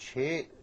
6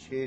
6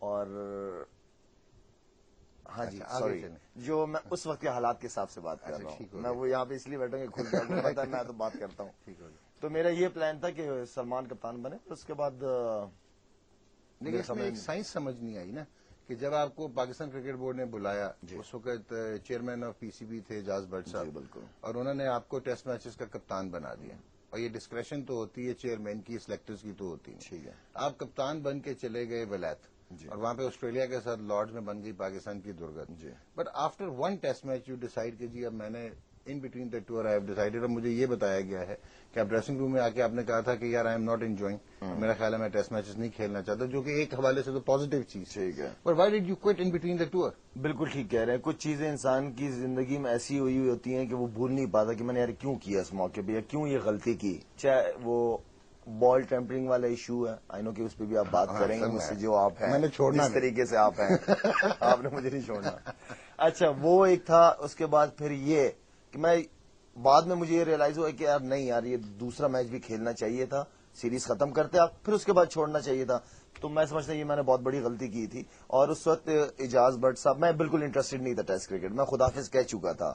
اور ہاں جی اچھا، آگے سوری، چلیں۔ جو میں اس وقت کے حالات کے حساب سے بات کر اچھا، رہا ٹھیک ہو ہوں، گیا۔ میں وہ یہاں پہ اس لیے بیٹھا ہوں کہ کھل کے آپ کو پتا ہے میں تو بات کرتا ہوں۔ ٹھیک ہو گیا۔ تو میرا یہ پلان تھا کہ سلمان کپتان بنے، پھر اس کے بعد لیکن اس میں ایک سائنس سمجھ نہیں آئی نا کہ جب آپ کو پاکستان کرکٹ بورڈ نے بلایا، اس وقت chairman of P C B تھے اعجاز بٹ صاحب، بالکل، اور انہوں نے آپ کو ٹیسٹ میچز کا کپتان بنا دیا، اور یہ ڈسکریشن تو ہوتی ہے چیئرمین کی، سلیکٹرز کی تو ہوتی نہیں۔ ٹھیک ہے، آپ کپتان بن کے چلے گئے ولایت، اور وہاں پہ آسٹریلیا کے ساتھ لارڈز میں بن گئی پاکستان کی درگت، but after one test match you decide کہ جی اب میں نے in between the tour I have decided, اور مجھے یہ بتایا گیا ہے کہ آپ ڈریسنگ روم میں آ کے آپ نے کہا تھا کہ یار آئی ایم ناٹ انجوائنگ، میرا خیال ہے میں ٹیسٹ میچز نہیں کھیلنا چاہتا، جو کہ ایک حوالے سے تو پازیٹیو چیز، ٹھیک ہے، but why did you quit in between the tour? بالکل ٹھیک کہہ رہے ہیں۔ کچھ چیزیں انسان کی زندگی میں ایسی ہوئی ہوتی ہیں کہ وہ بھول نہیں پاتا کہ میں نے یار کیوں کیا اس موقع پہ، یا کیوں یہ غلطی کی، چاہے وہ بال ٹیمپرنگ والا ایشو ہے، آئی نو کہ اس پہ بھی آپ بات کریں گے مجھ سے، جو آپ ہیں میں نے چھوڑنا جس طریقے سے آپ ہیں آپ نے مجھے نہیں چھوڑنا۔ اچھا وہ ایک تھا، اس کے بعد پھر یہ کہ میں بعد میں مجھے یہ ریئلائز ہوا کہ یار نہیں یار یہ دوسرا میچ بھی کھیلنا چاہیے تھا، سیریز ختم کرتے آپ، پھر اس کے بعد چھوڑنا چاہیے تھا۔ تو میں سمجھتا ہوں یہ میں نے بہت بڑی غلطی کی تھی، اور اس وقت اعجاز بٹ صاحب، میں بالکل انٹرسٹڈ نہیں تھا ٹیسٹ کرکٹ، میں خداحافظ کہہ چکا تھا،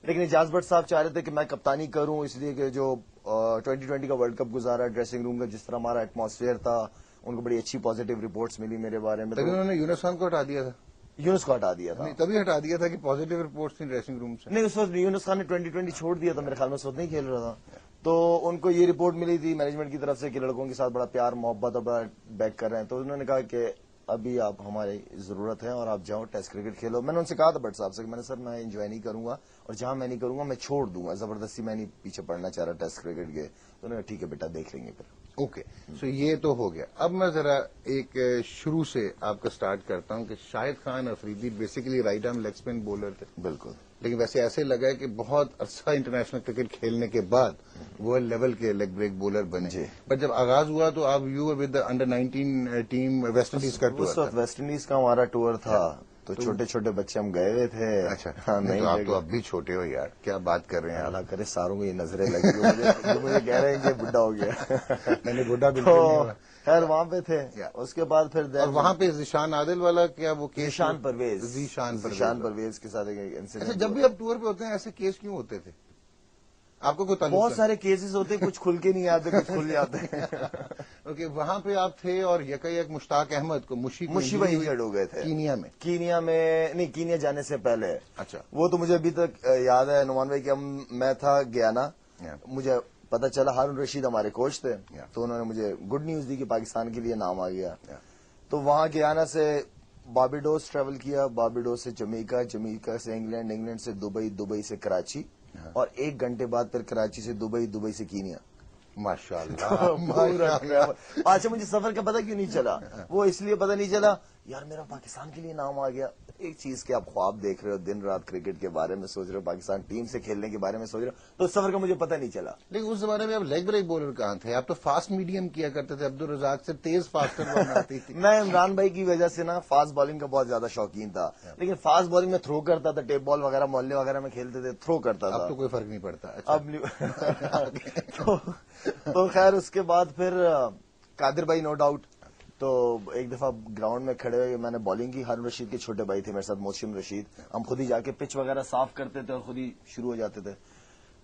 لیکن اعجاز بٹ صاحب چاہ رہے تھے کہ میں کپتانی کروں، اس لیے کہ جو 2020 کا ورلڈ کپ گزارا، ڈریسنگ روم کا جس طرح ہمارا ایٹماسفیئر تھا، ان کو بڑی اچھی پازیٹیو رپورٹس ملی میرے بارے میں، تبھی انہوں نے یونس خان کو ہٹا دیا تھا، یونس کو ہٹا دیا تھا۔ نہیں تبھی ہٹا دیا تھا کہ پازیٹیو رپورٹس تھیں ڈریسنگ روم سے، نہیں اس وقت یونس خان نے 2020 چھوڑ دیا تھا میرے خیال میں، اس وقت نہیں کھیل رہا تھا، تو ان کو یہ رپورٹ ملی تھی مینجمنٹ کی طرف سے کہ لڑکوں کے ساتھ بڑا پیار محبت اور بڑا بیک کر رہے ہیں، تو انہوں نے کہا کہ ابھی آپ ہماری ضرورت ہے اور آپ جاؤ ٹیسٹ کرکٹ کھیلو۔ میں نے ان سے کہا تھا بٹ صاحب سے کہ میں نے سر میں انجوائے نہیں کروں گا، اور جہاں میں نہیں کروں گا میں چھوڑ دوں گا، زبردستی میں نہیں پیچھے پڑنا چاہ رہا ٹیسٹ کرکٹ کے، تو انہوں نے ٹھیک ہے بیٹا دیکھ لیں گے پھر۔ اوکے، سو یہ تو ہو گیا۔ اب میں ذرا ایک شروع سے آپ کا سٹارٹ کرتا ہوں کہ Shahid Khan Afridi basically right arm leg spin bowler تھے، بالکل، لیکن ویسے ایسے لگا ہے کہ بہت عرصہ انٹرنیشنل کرکٹ کھیلنے کے بعد ورلڈ لیول کے لیگ بریک بولر بنے، بٹ جب آغاز ہوا تو آپ you with under 19 team West Indies کا ٹور اس وقت ویسٹ انڈیز کا ہمارا ٹور تھا، تو چھوٹے چھوٹے بچے ہم گئے ہوئے تھے۔ اچھا، ہاں نہیں تو نہیں آپ تو اب بھی چھوٹے ہو یار، کیا بات کر رہے ہیں اللہ کرے ساروں کو یہ نظریں لگی جو مجھے کہہ رہے ہیں کہ بڈھا ہو گیا، میں نے بڈھا بالکل نہیں ہوا۔ خیر وہاں پہ تھے، اس کے بعد پھر اور وہاں پہ ذیشان عادل والا کیا وہ کیس، ذیشان پرویز، ذیشان پرویز کے ساتھ ایک اچھا، انسیڈنٹ۔ جب بھی آپ ٹور پہ ہوتے ہیں ایسے کیس کیوں ہوتے تھے؟ آپ کو کوئی تعلق؟ بہت سارے کیسز ہوتے ہیں، کچھ کھل کے نہیں آتے کچھ کھل جاتے ہیں۔ اوکے، وہاں پہ آپ تھے اور یک مشتاق احمد کو مشی بھائی انجرڈ ہو گئے تھے کینیا میں، کینیا میں نہیں، کینیا جانے سے پہلے۔ اچھا، وہ تو مجھے ابھی تک یاد ہے نعمان بھائی کہ میں تھا گیانا، مجھے پتا چلا ہارون رشید ہمارے کوچ تھے، تو انہوں نے مجھے گڈ نیوز دی کہ پاکستان کے لیے نام آ گیا، تو وہاں گیانا سے باربیڈوس ٹریول کیا، باربیڈوس سے جمیکا، جمیکا سے انگلینڈ، انگلینڈ سے دبئی، دبئی سے کراچی، اور 1 گھنٹے بعد پھر کراچی سے دبئی، دبئی سے کینیا۔ ماشاء اللہ۔ اچھا مجھے سفر کا پتہ کیوں نہیں چلا؟ وہ اس لیے پتہ نہیں چلا یار میرا پاکستان کے لیے نام آ گیا۔ ایک چیز کے آپ خواب دیکھ رہے ہو، دن رات کرکٹ کے بارے میں سوچ رہے ہو، پاکستان ٹیم سے کھیلنے کے بارے میں سوچ رہے ہو، تو سفر کا مجھے پتہ نہیں چلا۔ لیکن اس زمانے میں آپ لیگ بریک بولر کہاں تھے؟ آپ تو فاسٹ میڈیم کیا کرتے تھے، عبدالرزاق سے تیز فاسٹر بال آتی تھی۔ میں عمران بھائی کی وجہ سے نا فاسٹ بالنگ کا بہت زیادہ شوقین تھا، لیکن فاسٹ بالنگ میں تھرو کرتا تھا، ٹیپ بال وغیرہ محلے وغیرہ میں کھیلتے تھے، تھرو کرتا تھا۔ اب تو کوئی فرق نہیں پڑتا۔ اب تو خیر اس کے بعد پھر قادر بھائی نو ڈاؤٹ، تو ایک دفعہ گراؤنڈ میں کھڑے ہوئے میں نے بالنگ کی، ہارون رشید کے چھوٹے بھائی تھے میرے ساتھ، موسم رشید، ہم خود ہی جا کے پچ وغیرہ صاف کرتے تھے اور خود ہی شروع ہو جاتے تھے،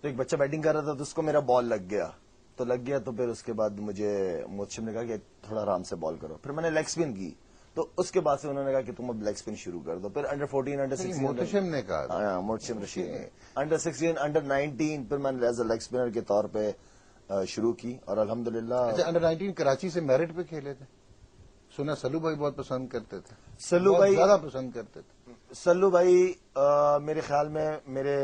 تو ایک بچہ بیٹنگ کر رہا تھا تو اس کو میرا بال لگ گیا، تو پھر اس کے بعد مجھے موسم نے کہا کہ تھوڑا آرام سے بال کرو، پھر میں نے لیگ اسپن کی، تو اس کے بعد سے انہوں نے کہا کہ تم اب لیگ اسپن شروع کر دو، پھر انڈر 14 انڈر 16 محتشم نے کہا، موسم رشید نے انڈر 16 انڈر 19 پھر میں نے ایز اے لیگ اسپنر کے طور پہ شروع کی، اور الحمدللہ۔ اچھا، انڈر 19 کراچی سے میرٹ پہ کھیلے تھے؟ سنا سلو بھائی بہت پسند کرتے تھے، سلو بھائی زیادہ پسند کرتے تھے۔ سلو بھائی میرے خیال میں میرے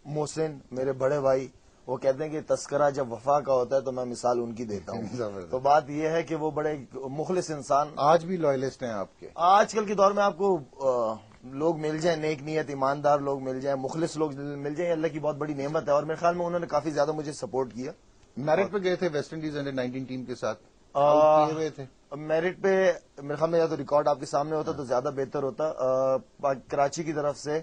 محسن میرے بڑے بھائی وہ کہتے ہیں کہ تذکرہ جب وفا کا ہوتا ہے تو میں مثال ان کی دیتا ہوں، تو بات یہ ہے کہ وہ بڑے مخلص انسان، آج بھی لوئلسٹ ہیں آپ کے؟ آج کل کے دور میں آپ کو لوگ مل جائیں، نیک نیت ایماندار لوگ مل جائیں، مخلص لوگ مل جائیں، اللہ کی بہت بڑی نعمت ہے، اور میرے خیال میں انہوں نے کافی زیادہ مجھے سپورٹ کیا۔ میرٹ پہ گئے تھے ویسٹ انڈیز انڈر 19 ٹیم کے ساتھ، آؤٹ کیے ہوئے تھے؟ میرٹ پہ میرے خیال میں یا تو ریکارڈ آپ کے سامنے ہوتا تو زیادہ بہتر ہوتا، کراچی کی طرف سے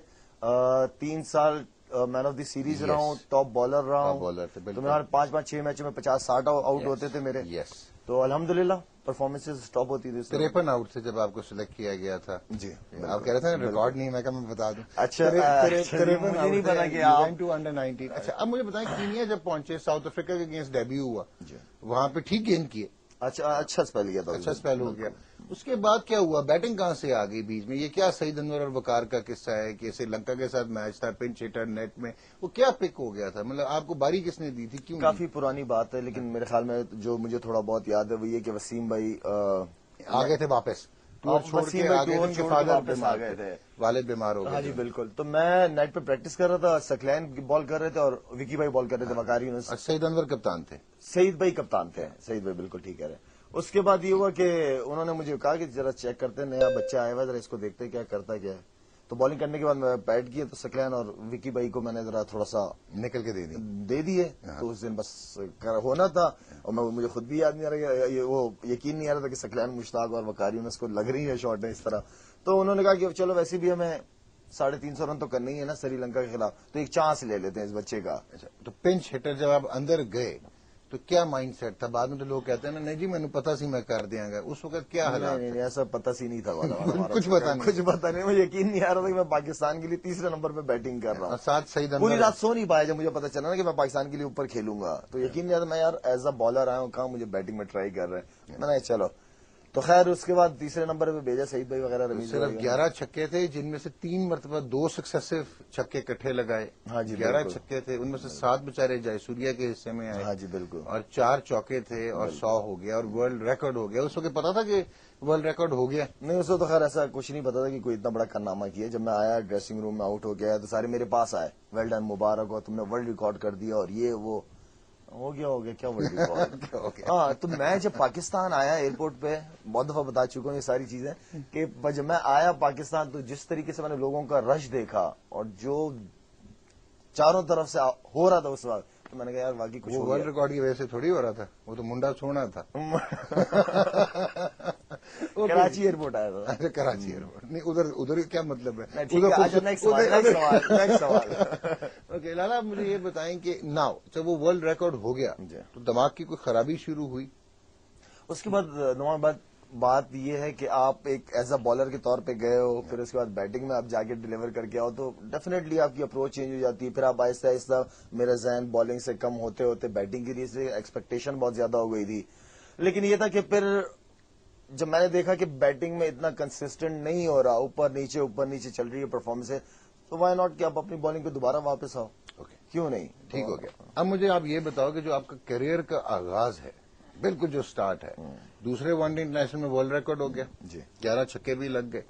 3 سال مین آف دی سیریز رہا ہوں، ٹاپ بالر رہا ہوں، تو میرے 5-5-6 میچوں میں 50-60 آؤٹ ہوتے تھے میرے، تو الحمدللہ پرفارمنسز ٹاپ ہوتی تھی. 53 آؤٹ سے جب آپ کو سلیکٹ کیا گیا تھا. جی آپ کہہ رہے تھے نا ریکارڈ نہیں, میں کہا میں بتا دوں. اچھا, مجھے نہیں پتا کہ آپ ٹو انڈر 19. اچھا اب مجھے بتائیں کینیا جب پہنچے, ساؤتھ افریقہ کے اگینسٹ ڈیبیو ہوا, وہاں پہ ٹھیک گیند کیے, اچھا اسپیل کیا تھا, اچھا اسپیل ہو گیا. اس کے بعد کیا ہوا, بیٹنگ کہاں سے آ گئی بیچ میں؟ یہ کیا سعید انور اور وقار کا قصہ ہے کہ سری لنکا کے ساتھ میچ تھا, پنچ ہٹر نیٹ میں, وہ کیا پک ہو گیا تھا؟ مطلب آپ کو باری کس نے دی تھی, کیوں؟ کافی پرانی بات ہے, لیکن میرے خیال میں جو مجھے تھوڑا بہت یاد ہے وہ یہ کہ وسیم بھائی آگے تھے واپس, ٹور چھوڑ کے آگے ان کے فادر بیمار گئے تھے, والد بیمار ہو گئے. ہاں جی بالکل. تو میں نیٹ پہ پریکٹس کر رہا تھا, سکلین بال کر رہے تھے اور وکی بھائی بال کر رہے تھے, وقاری یونس. سعید انور کپتان تھے, سعید بھائی کپتان تھے, سعید بھائی بالکل ٹھیک ہے. اس کے بعد یہ ہوا کہ انہوں نے مجھے کہا کہ ذرا چیک کرتے, نیا بچہ آیا ہوا, ذرا اس کو دیکھتے کیا کرتا کیا ہے. تو بالنگ کرنے کے بعد میں بیٹ کیا تو سکلین اور وکی بھائی کو میں نے ذرا تھوڑا سا نکل کے دے دیے. تو اس دن بس ہونا تھا, اور مجھے خود بھی یاد نہیں آ رہا, وہ یقین نہیں آ رہا تھا کہ سکلین مشتاق اور وقاری اس کو لگ رہی ہے شاٹ اس طرح. تو انہوں نے کہا کہ چلو ویسے بھی ہمیں 350 رن تو کرنے ہی ہے نا سری لنکا کے خلاف, تو ایک چانس لے لیتے ہیں اس بچے کا. تو پنچ ہٹر جب آپ اندر گئے تو کیا مائنڈ سیٹ تھا؟ بعد میں تو لوگ کہتے ہیں نا نہیں جی میں نے پتا سی میں کر دیا گا, اس وقت کیا حالات؟ نہیں ایسا پتا سی نہیں تھا, کچھ پتا نہیں, مجھے یقین نہیں آ رہا تھا کہ میں پاکستان کے لیے تیسرے نمبر پہ بیٹنگ کر رہا ہوں. ساتھ سعید پوری رات سو نہیں پایا جب مجھے پتا چلا نا کہ میں پاکستان کے لیے اوپر کھیلوں گا, تو یقین نہیں آتا. میں یار ایز اے بالر آیا ہوں, کہاں مجھے بیٹنگ میں ٹرائی کر رہے ہیں, میں نے چلو. تو خیر اس کے بعد تیسرے نمبر پہ بھیجا سعید بھائی وغیرہ. صرف 11 چھکے تھے, جن میں سے 3 مرتبہ 2 سکسیسو چھکے کٹھے لگائے. ہاں جی 11 چھکے تھے, ان میں سے 7 بچارے جائے سوریا کے حصے میں آئے. ہاں جی بالکل. اور 4 چوکے تھے اور 100 ہو گیا, اور ورلڈ ریکارڈ ہو گیا. اس وقت پتا تھا کہ ورلڈ ریکارڈ ہو گیا؟ نہیں اس وقت تو خیر ایسا کچھ نہیں پتا تھا کہ کوئی اتنا بڑا کارنامہ کیا. جب میں آیا ڈریسنگ روم میں آؤٹ ہو گیا تو سارے میرے پاس آئے, ویل ڈن, مبارک ہو, تم نے ورلڈ ریکارڈ کر دیا, اور یہ وہ ہو گیا کیا ورلڈ ریکارڈ. ہاں تو میں جب پاکستان آیا ایئرپورٹ پہ, بہت دفعہ بتا چکا ہوں یہ ساری چیزیں, کہ جب میں آیا پاکستان تو جس طریقے سے میں نے لوگوں کا رش دیکھا اور جو چاروں طرف سے ہو رہا تھا اس وقت, تو میں نے کہا یار واقعی کچھ وہ ورلڈ ریکارڈ کی وجہ سے تھوڑی ہو رہا تھا, وہ تو منڈا چھوڑنا تھا. کراچی ایئرپورٹ آیا تھا. اچھا کراچی ایئرپورٹ نہیں, ادھر کیا مطلب ہے؟ اوکے لالا, مجھے یہ بتائیں کہ ناؤ جب وہ ورلڈ ریکارڈ ہو گیا تو دماغ کی کوئی خرابی شروع ہوئی؟ اس کے بعد بات یہ ہے کہ آپ ایک ایز اے بالر کے طور پہ گئے ہو, پھر اس کے بعد بیٹنگ میں آپ جا کے ڈیلیور کر کے آؤ, تو ڈیفینیٹلی آپ کی اپروچ چینج ہو جاتی ہے. پھر آپ آہستہ آہستہ, میرا ذہن بالنگ سے کم ہوتے ہوتے بیٹنگ کے لیے ایکسپیکٹیشن بہت زیادہ ہو گئی تھی. لیکن یہ تھا کہ پھر جب میں نے دیکھا کہ بیٹنگ میں اتنا کنسسٹنٹ نہیں ہو رہا, اوپر نیچے چل رہی ہے پرفارمنس ہے, تو وائی ناٹ کہ آپ اپنی بالنگ پہ دوبارہ واپس آؤ, کیوں نہیں. ٹھیک ہو گیا. اب مجھے آپ یہ بتاؤ کہ جو آپ کا کیریئر کا آغاز ہے, بالکل جو سٹارٹ ہے, دوسرے ون ڈے انٹرنیشنل میں ورلڈ ریکارڈ ہو گیا, 11 چھکے بھی لگ گئے.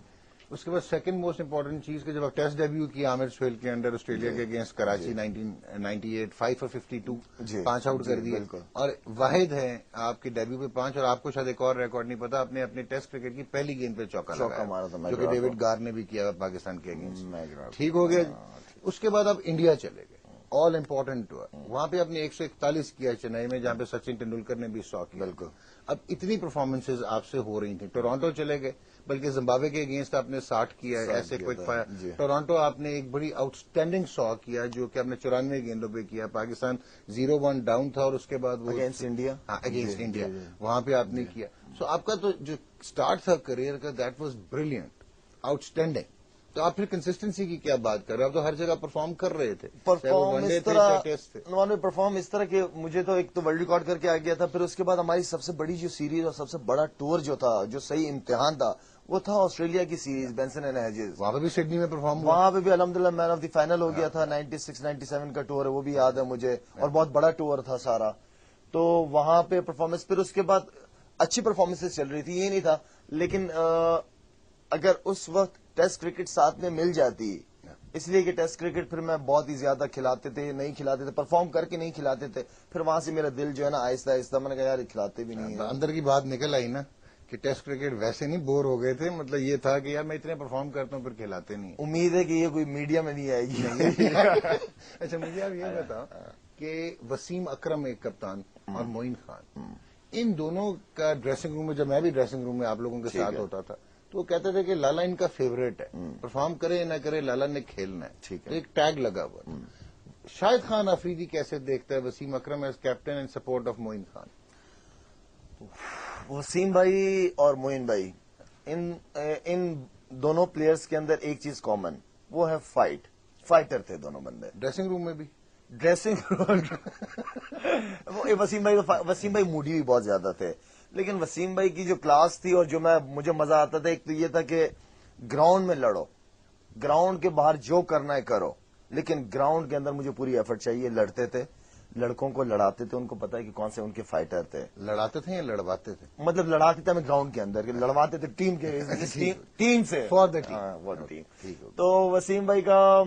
اس کے بعد سیکنڈ موسٹ امپورٹنٹ چیز کہ جب آپ ٹیسٹ ڈیبیو کیا عامر سہیل کے انڈر آسٹریلیا کے اگینسٹ کراچی 1998, 5 for 52, 5 آؤٹ کر دیے, اور واحد ہے آپ کے ڈیبیو پہ 5, اور آپ کو شاید ایک اور ریکارڈ نہیں پتا, آپ نے اپنے ٹیسٹ کرکٹ کی پہلی گیند پہ چوکا مارا تھا, جو کہ ڈیوڈ گار نے بھی کیا پاکستان کے اگینسٹ. ٹھیک ہو گیا. اس کے بعد آپ انڈیا چلے گئے, آل امپورٹنٹ ٹور, وہاں پہ آپ نے 141 کیا چنئی میں, جہاں پہ سچن ٹینڈولکر نے بھی 100 کیا. بالکل. اب اتنی پرفارمنسز آپ سے ہو رہی تھیں. ٹورانٹو چلے گئے, بلکہ زمبابوے کے اگینسٹ آپ نے 60 کیا, ایسے کوئک فائر. ٹورانٹو آپ نے ایک بڑی آؤٹ اسٹینڈنگ 100 کیا, جو کہ آپ نے 94 گیندوں پہ کیا. پاکستان 0-1 ڈاؤن تھا, اور اس کے بعد وہ اگینسٹ انڈیا, اگینسٹ انڈیا وہاں پہ آپ نے کیا. سو آپ کا تو جو اسٹارٹ تھا کریئر کا, that was brilliant, out standing. تو آپ پھر کنسسٹنسی کی کیا بات کر رہے ہیں؟ آپ تو ہر جگہ پرفارم کر رہے تھے. پرفارم اس طرح کہ مجھے تو ایک تو ورلڈ ریکارڈ کر کے آ گیا تھا. پھر اس کے بعد ہماری سب سے بڑی جو سیریز اور سب سے بڑا ٹور جو تھا, جو صحیح امتحان تھا, وہ تھا آسٹریلیا کی سیریز, بینسن اینڈ ہیجز. وہاں پہ بھی سڈنی میں پرفارم ہوا, وہاں پہ بھی الحمدللہ مین آف دی فائنل ہو گیا تھا. 96-97 کا ٹور ہے, وہ بھی یاد ہے مجھے, اور بہت بڑا ٹور تھا سارا. تو وہاں پہ پرفارمنس, پھر اس کے بعد اچھی پرفارمنس چل رہی تھی, یہ نہیں تھا. لیکن اگر اس وقت ٹیسٹ کرکٹ ساتھ میں مل جاتی, اس لیے کہ ٹیسٹ کرکٹ پھر میں بہت ہی زیادہ کھلاتے تھے, نہیں کھلاتے تھے, پرفارم کر کے نہیں کھلاتے تھے. پھر وہاں سے میرا دل جو ہے نا آہستہ آہستہ, میں نے کہا یار کھلاتے بھی نہیں. اندر کی بات نکل آئی نا کہ ٹیسٹ کرکٹ ویسے نہیں بور ہو گئے تھے, مطلب یہ تھا کہ یار میں اتنے پرفارم کرتا ہوں پھر کھلاتے نہیں. امید ہے کہ یہ کوئی میڈیا میں نہیں آئے گی. اچھا مجھے آپ یہ بتاؤ کہ وسیم اکرم ایک کپتان اور معین خان, ان دونوں کا ڈریسنگ روم میں, جب میں بھی ڈریسنگ روم میں آپ لوگوں کے ساتھ ہوتا تھا, تو وہ کہتے تھے کہ لالا ان کا فیوریٹ ہے, پرفارم کرے نہ کرے لالا نے کھیلنا ہے. تو ایک ٹیگ لگا ہوا. شاہد خان افریدی کیسے دیکھتا ہے Wasim Akram as captain in support of Moin Khan? Wasim بھائی اور معین بھائی، ان دونوں پلیئرز کے اندر ایک چیز کامن، وہ ہے فائٹر تھے دونوں بندے ڈریسنگ روم میں بھی ڈریسنگ وسیم بھائی موڈی بھی بہت زیادہ تھے، لیکن وسیم بھائی کی جو کلاس تھی اور جو مجھے مزہ آتا تھا، ایک تو یہ تھا کہ گراؤنڈ میں لڑو، گراؤنڈ کے باہر جو کرنا ہے کرو، لیکن گراؤنڈ کے اندر مجھے پوری ایفرٹ چاہیے. لڑتے تھے، لڑکوں کو لڑاتے تھے، ان کو پتا ہے کہ کون سے ان کے فائٹر تھے. لڑاتے تھے یا لڑواتے تھے؟ مطلب لڑاتے تھے ہمیں گراؤنڈ کے اندر، لڑواتے تھے ٹیم کے ٹیم سے فار دا ٹیم. تو وسیم بھائی کا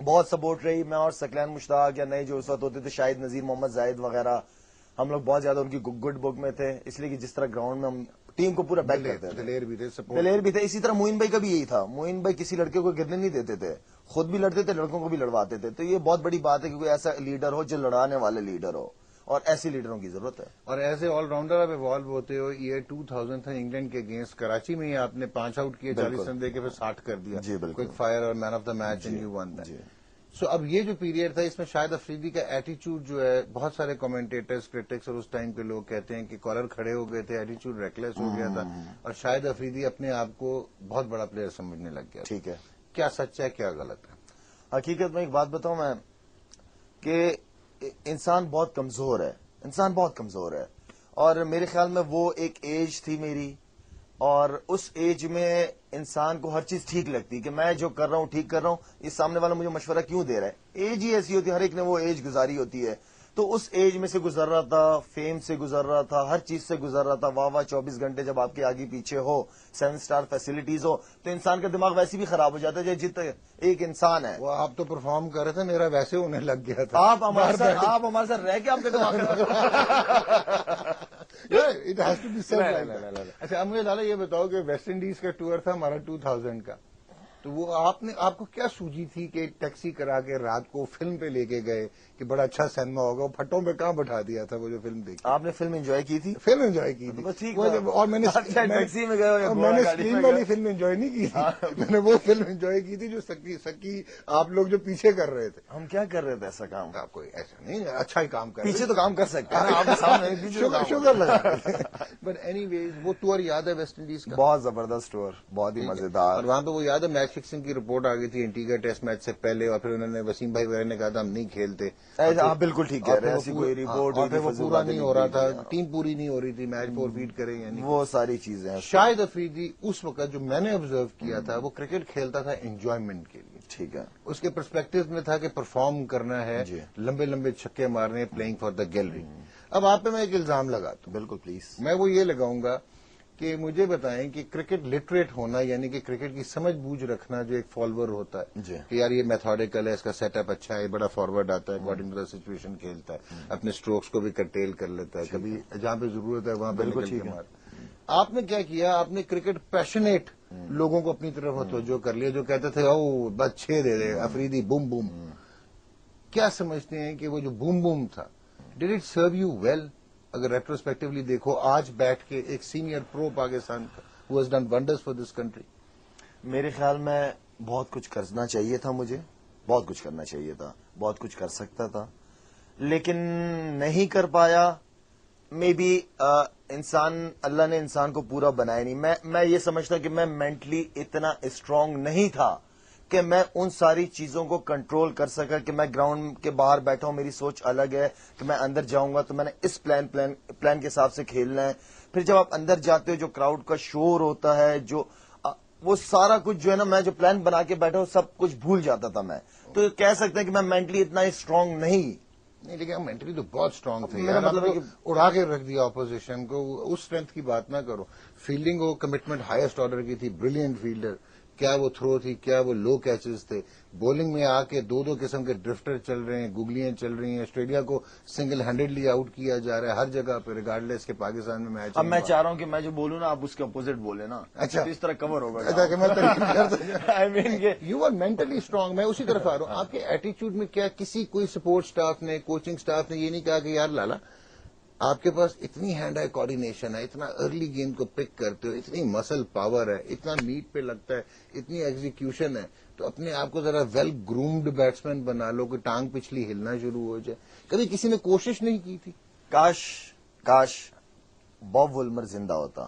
بہت سپورٹ رہی. میں اور سکلین مشتاق یا نئے جو اس وقت ہوتے تھے، شاہد نذیر، محمد زاہد وغیرہ، ہم لوگ بہت زیادہ ان کی گڈ بک میں تھے، اس لیے کہ جس طرح گراؤنڈ میں ہم ٹیم کو پورا بیک کرتے تھے. دلیر بھی تھے، دلیر بھی تھے. اسی طرح معین بھائی کا بھی یہی تھا. معین بھائی کسی لڑکے کو گرنے نہیں دیتے تھے، خود بھی لڑتے تھے، لڑکوں کو بھی لڑواتے تھے. تو یہ بہت بڑی بات ہے کہ کوئی ایسا لیڈر ہو جو لڑانے والے لیڈر ہو، اور ایسے لیڈروں کی ضرورت ہے. اور ایز اے آل راؤنڈر آپ ایوالو ہوتے ہو. ایئر 2000 تھا انگلینڈ کے اگینسٹ، کراچی میں ہی آپ نے 5 آؤٹ کیے، 40 رن دے کے پھر 60 کر دیا. جی بالکل. کوئک فائر اور man of the match and you won that. So اب یہ جو پیریڈ تھا، اس میں شاہد افریدی کا ایٹیچیوڈ جو ہے، بہت سارے کمنٹیٹرز، کرٹکس اور اس ٹائم کے لوگ کہتے ہیں کہ کالر کھڑے ہو گئے تھے، ایٹیچیوڈ ریکلیس ہو گیا تھا، اور شاہد افریدی اپنے آپ کو بہت بڑا پلیئر سمجھنے لگ گیا. ٹھیک ہے، کیا سچ ہے کیا غلط ہے؟ حقیقت میں ایک بات بتاؤں میں کہ انسان بہت کمزور ہے، انسان بہت کمزور ہے. اور میرے خیال میں وہ ایک ایج تھی میری، اور اس ایج میں انسان کو ہر چیز ٹھیک لگتی کہ میں جو کر رہا ہوں ٹھیک کر رہا ہوں، یہ سامنے والا مجھے مشورہ کیوں دے رہا ہے. ایج ہی ایسی ہوتی ہے، ہر ایک نے وہ ایج گزاری ہوتی ہے. تو اس ایج میں سے گزر رہا تھا، فیم سے گزر رہا تھا، ہر چیز سے گزر رہا تھا. واہ 24 گھنٹے جب آپ کے آگے پیچھے ہو، 7 اسٹار فیسلٹیز ہو، تو انسان کا دماغ ویسے بھی خراب ہو جاتا ہے. جتنے ایک انسان ہے، وہ آپ تو پرفارم کر رہے تھے، میرا ویسے ہونے لگ گیا تھا. آپ ہمارے ساتھ رہ کے آپ کا دماغ اچھا اب مجھے لالا یہ بتاؤ کہ ویسٹ انڈیز کا ٹور تھا ہمارا 2000 کا، تو وہ آپ کو کیا سوجی تھی کہ ٹیکسی کرا کے رات کو فلم پہ لے کے گئے کہ بڑا اچھا سینما ہوگا؟ وہ پھٹوں پہ کہاں بٹھا دیا تھا وہ جو فلم دیکھی؟ آپ نے فلم انجوائے کی تھی؟ فلم انجوائے کی تھی، اور میں نے ٹیکسی میں گئے، میں نے اسکرین والی فلم انجوائے نہیں کی تھی، میں نے وہ فلم انجوائے کی تھی جو سکی آپ لوگ جو پیچھے کر رہے تھے. ہم کیا کر رہے تھے ایسا کام؟ آپ کو ایسا نہیں، اچھا ہی کام کر رہے پیچھے تو کام کر سکتے ہیں آپ کے سامنے شوگر لگا. بٹ اینی ویز وہ ٹور یاد ہے ویسٹ انڈیز کا؟ بہت زبردست ٹور، بہت ہی مزیدار. اور وہاں پہ وہ یاد ہے میچ فکسنگ کی رپورٹ آ گئی تھی انٹیگا ٹیسٹ میچ سے پہلے، اور پھر انہوں نے وسیم بھائی وغیرہ نے کہا تھا ہم نہیں کھیلتے. آپ بالکل ٹھیک کہہ رہے ہیں، ایسی کوئی رپورٹ وہ پورا نہیں ہو رہا تھا، ٹیم پوری نہیں ہو رہی تھی، میچ فورفیٹ کرے یعنی وہ ساری چیزیں. شاہد افریدی اس وقت جو میں نے آبزرو کیا تھا، وہ کرکٹ کھیلتا تھا انجوائمنٹ کے لیے. ٹھیک ہے. اس کے پرسپیکٹو میں تھا کہ پرفارم کرنا ہے، لمبے لمبے چھکے مارنے، پلئنگ فار دا گیلری. اب آپ پہ میں ایک الزام لگاتا ہوں. بالکل پلیز. میں وہ یہ لگاؤں گا کہ مجھے بتائیں کہ کرکٹ لٹریٹ ہونا، یعنی کہ کرکٹ کی سمجھ بوجھ رکھنا جو ایک فالوور ہوتا ہے کہ یار یہ میتھوڈیکل ہے، اس کا سیٹ اپ اچھا ہے، بڑا فارورڈ آتا ہے، اکارڈنگ ٹو دا سچویشن کھیلتا ہے، اپنے اسٹروکس کو بھی کرٹیل کر لیتا ہے، کبھی جہاں پہ ضرورت ہے وہاں پہ نکل کے مارتا. آپ نے کیا کیا؟ آپ نے کرکٹ پیشنیٹ لوگوں کو اپنی طرف متوجہ کر لیا، جو کہتے تھے او بس 6 دے دے افریدی بوم بوم. کیا سمجھتے ہیں کہ وہ جو بوم بوم تھا، did it serve you will? اگر ریٹروسپیکٹولی دیکھو آج بیٹھ کے ایک سینئر پرو پاکستان کا who has done wonders for this country. میرے خیال میں بہت کچھ کرنا چاہیے تھا، مجھے بہت کچھ کرنا چاہیے تھا، بہت کچھ کر سکتا تھا، لیکن نہیں کر پایا. مے بی اللہ نے انسان کو پورا بنایا نہیں. میں یہ سمجھتا کہ میں مینٹلی اتنا اسٹرانگ نہیں تھا کہ میں ان ساری چیزوں کو کنٹرول کر سکا کہ میں گراؤنڈ کے باہر بیٹھا ہوں، میری سوچ الگ ہے کہ میں اندر جاؤں گا تو میں نے اس پلان کے حساب سے کھیلنا ہے. پھر جب آپ اندر جاتے ہو، جو کراؤڈ کا شور ہوتا ہے، جو وہ سارا کچھ جو ہے نا، میں جو پلان بنا کے بیٹھا ہوں سب کچھ بھول جاتا تھا. میں تو کہہ سکتے ہیں کہ میں مینٹلی اتنا اسٹرانگ نہیں. لیکن مینٹلی تو بہت اسٹرانگ تھے. میرا مطلب ہے کہ اڑا کے رکھ دیا اپوزیشن کو. اس اسٹرینتھ کی بات نہ کرو. فیلڈنگ ہو، کمٹمنٹ ہائیسٹ آرڈر کی تھی، بریلینٹ فیلڈر. کیا وہ تھرو تھی، کیا وہ لو کیچز تھے. بولنگ میں آ کے 2 قسم کے ڈرفٹر چل رہے ہیں، گگلیاں چل رہی ہیں. آسٹریلیا کو سنگل ہینڈیڈلی آؤٹ کیا جا رہا ہے ہر جگہ پہ، ریگارڈلیس کے پاکستان میں میچ. اب میں چاہ رہا ہوں کہ میں جو بولوں نا آپ اس کے اپوزٹ بولے نا. اچھا اس طرح کور ہوگا. اچھا کہ میں یو آر مینٹلی اسٹرانگ. میں اسی طرف آ رہا ہوں. آپ کے ایٹیچیوڈ میں کیا کسی کوئی سپورٹ اسٹاف نے، کوچنگ اسٹاف نے یہ نہیں کہا کہ یار لالا آپ کے پاس اتنی ہینڈ آئی کوآرڈینیشن ہے، اتنا ارلی گیم کو پک کرتے ہو، اتنی مسل پاور ہے، اتنا میٹ پہ لگتا ہے، اتنی ایگزیکیوشن ہے، تو اپنے آپ کو ذرا ویل گرومڈ بیٹسمین بنا لو کہ ٹانگ پچھلی ہلنا شروع ہو جائے. کبھی کسی نے کوشش نہیں کی تھی؟ کاش باب وولمر زندہ ہوتا،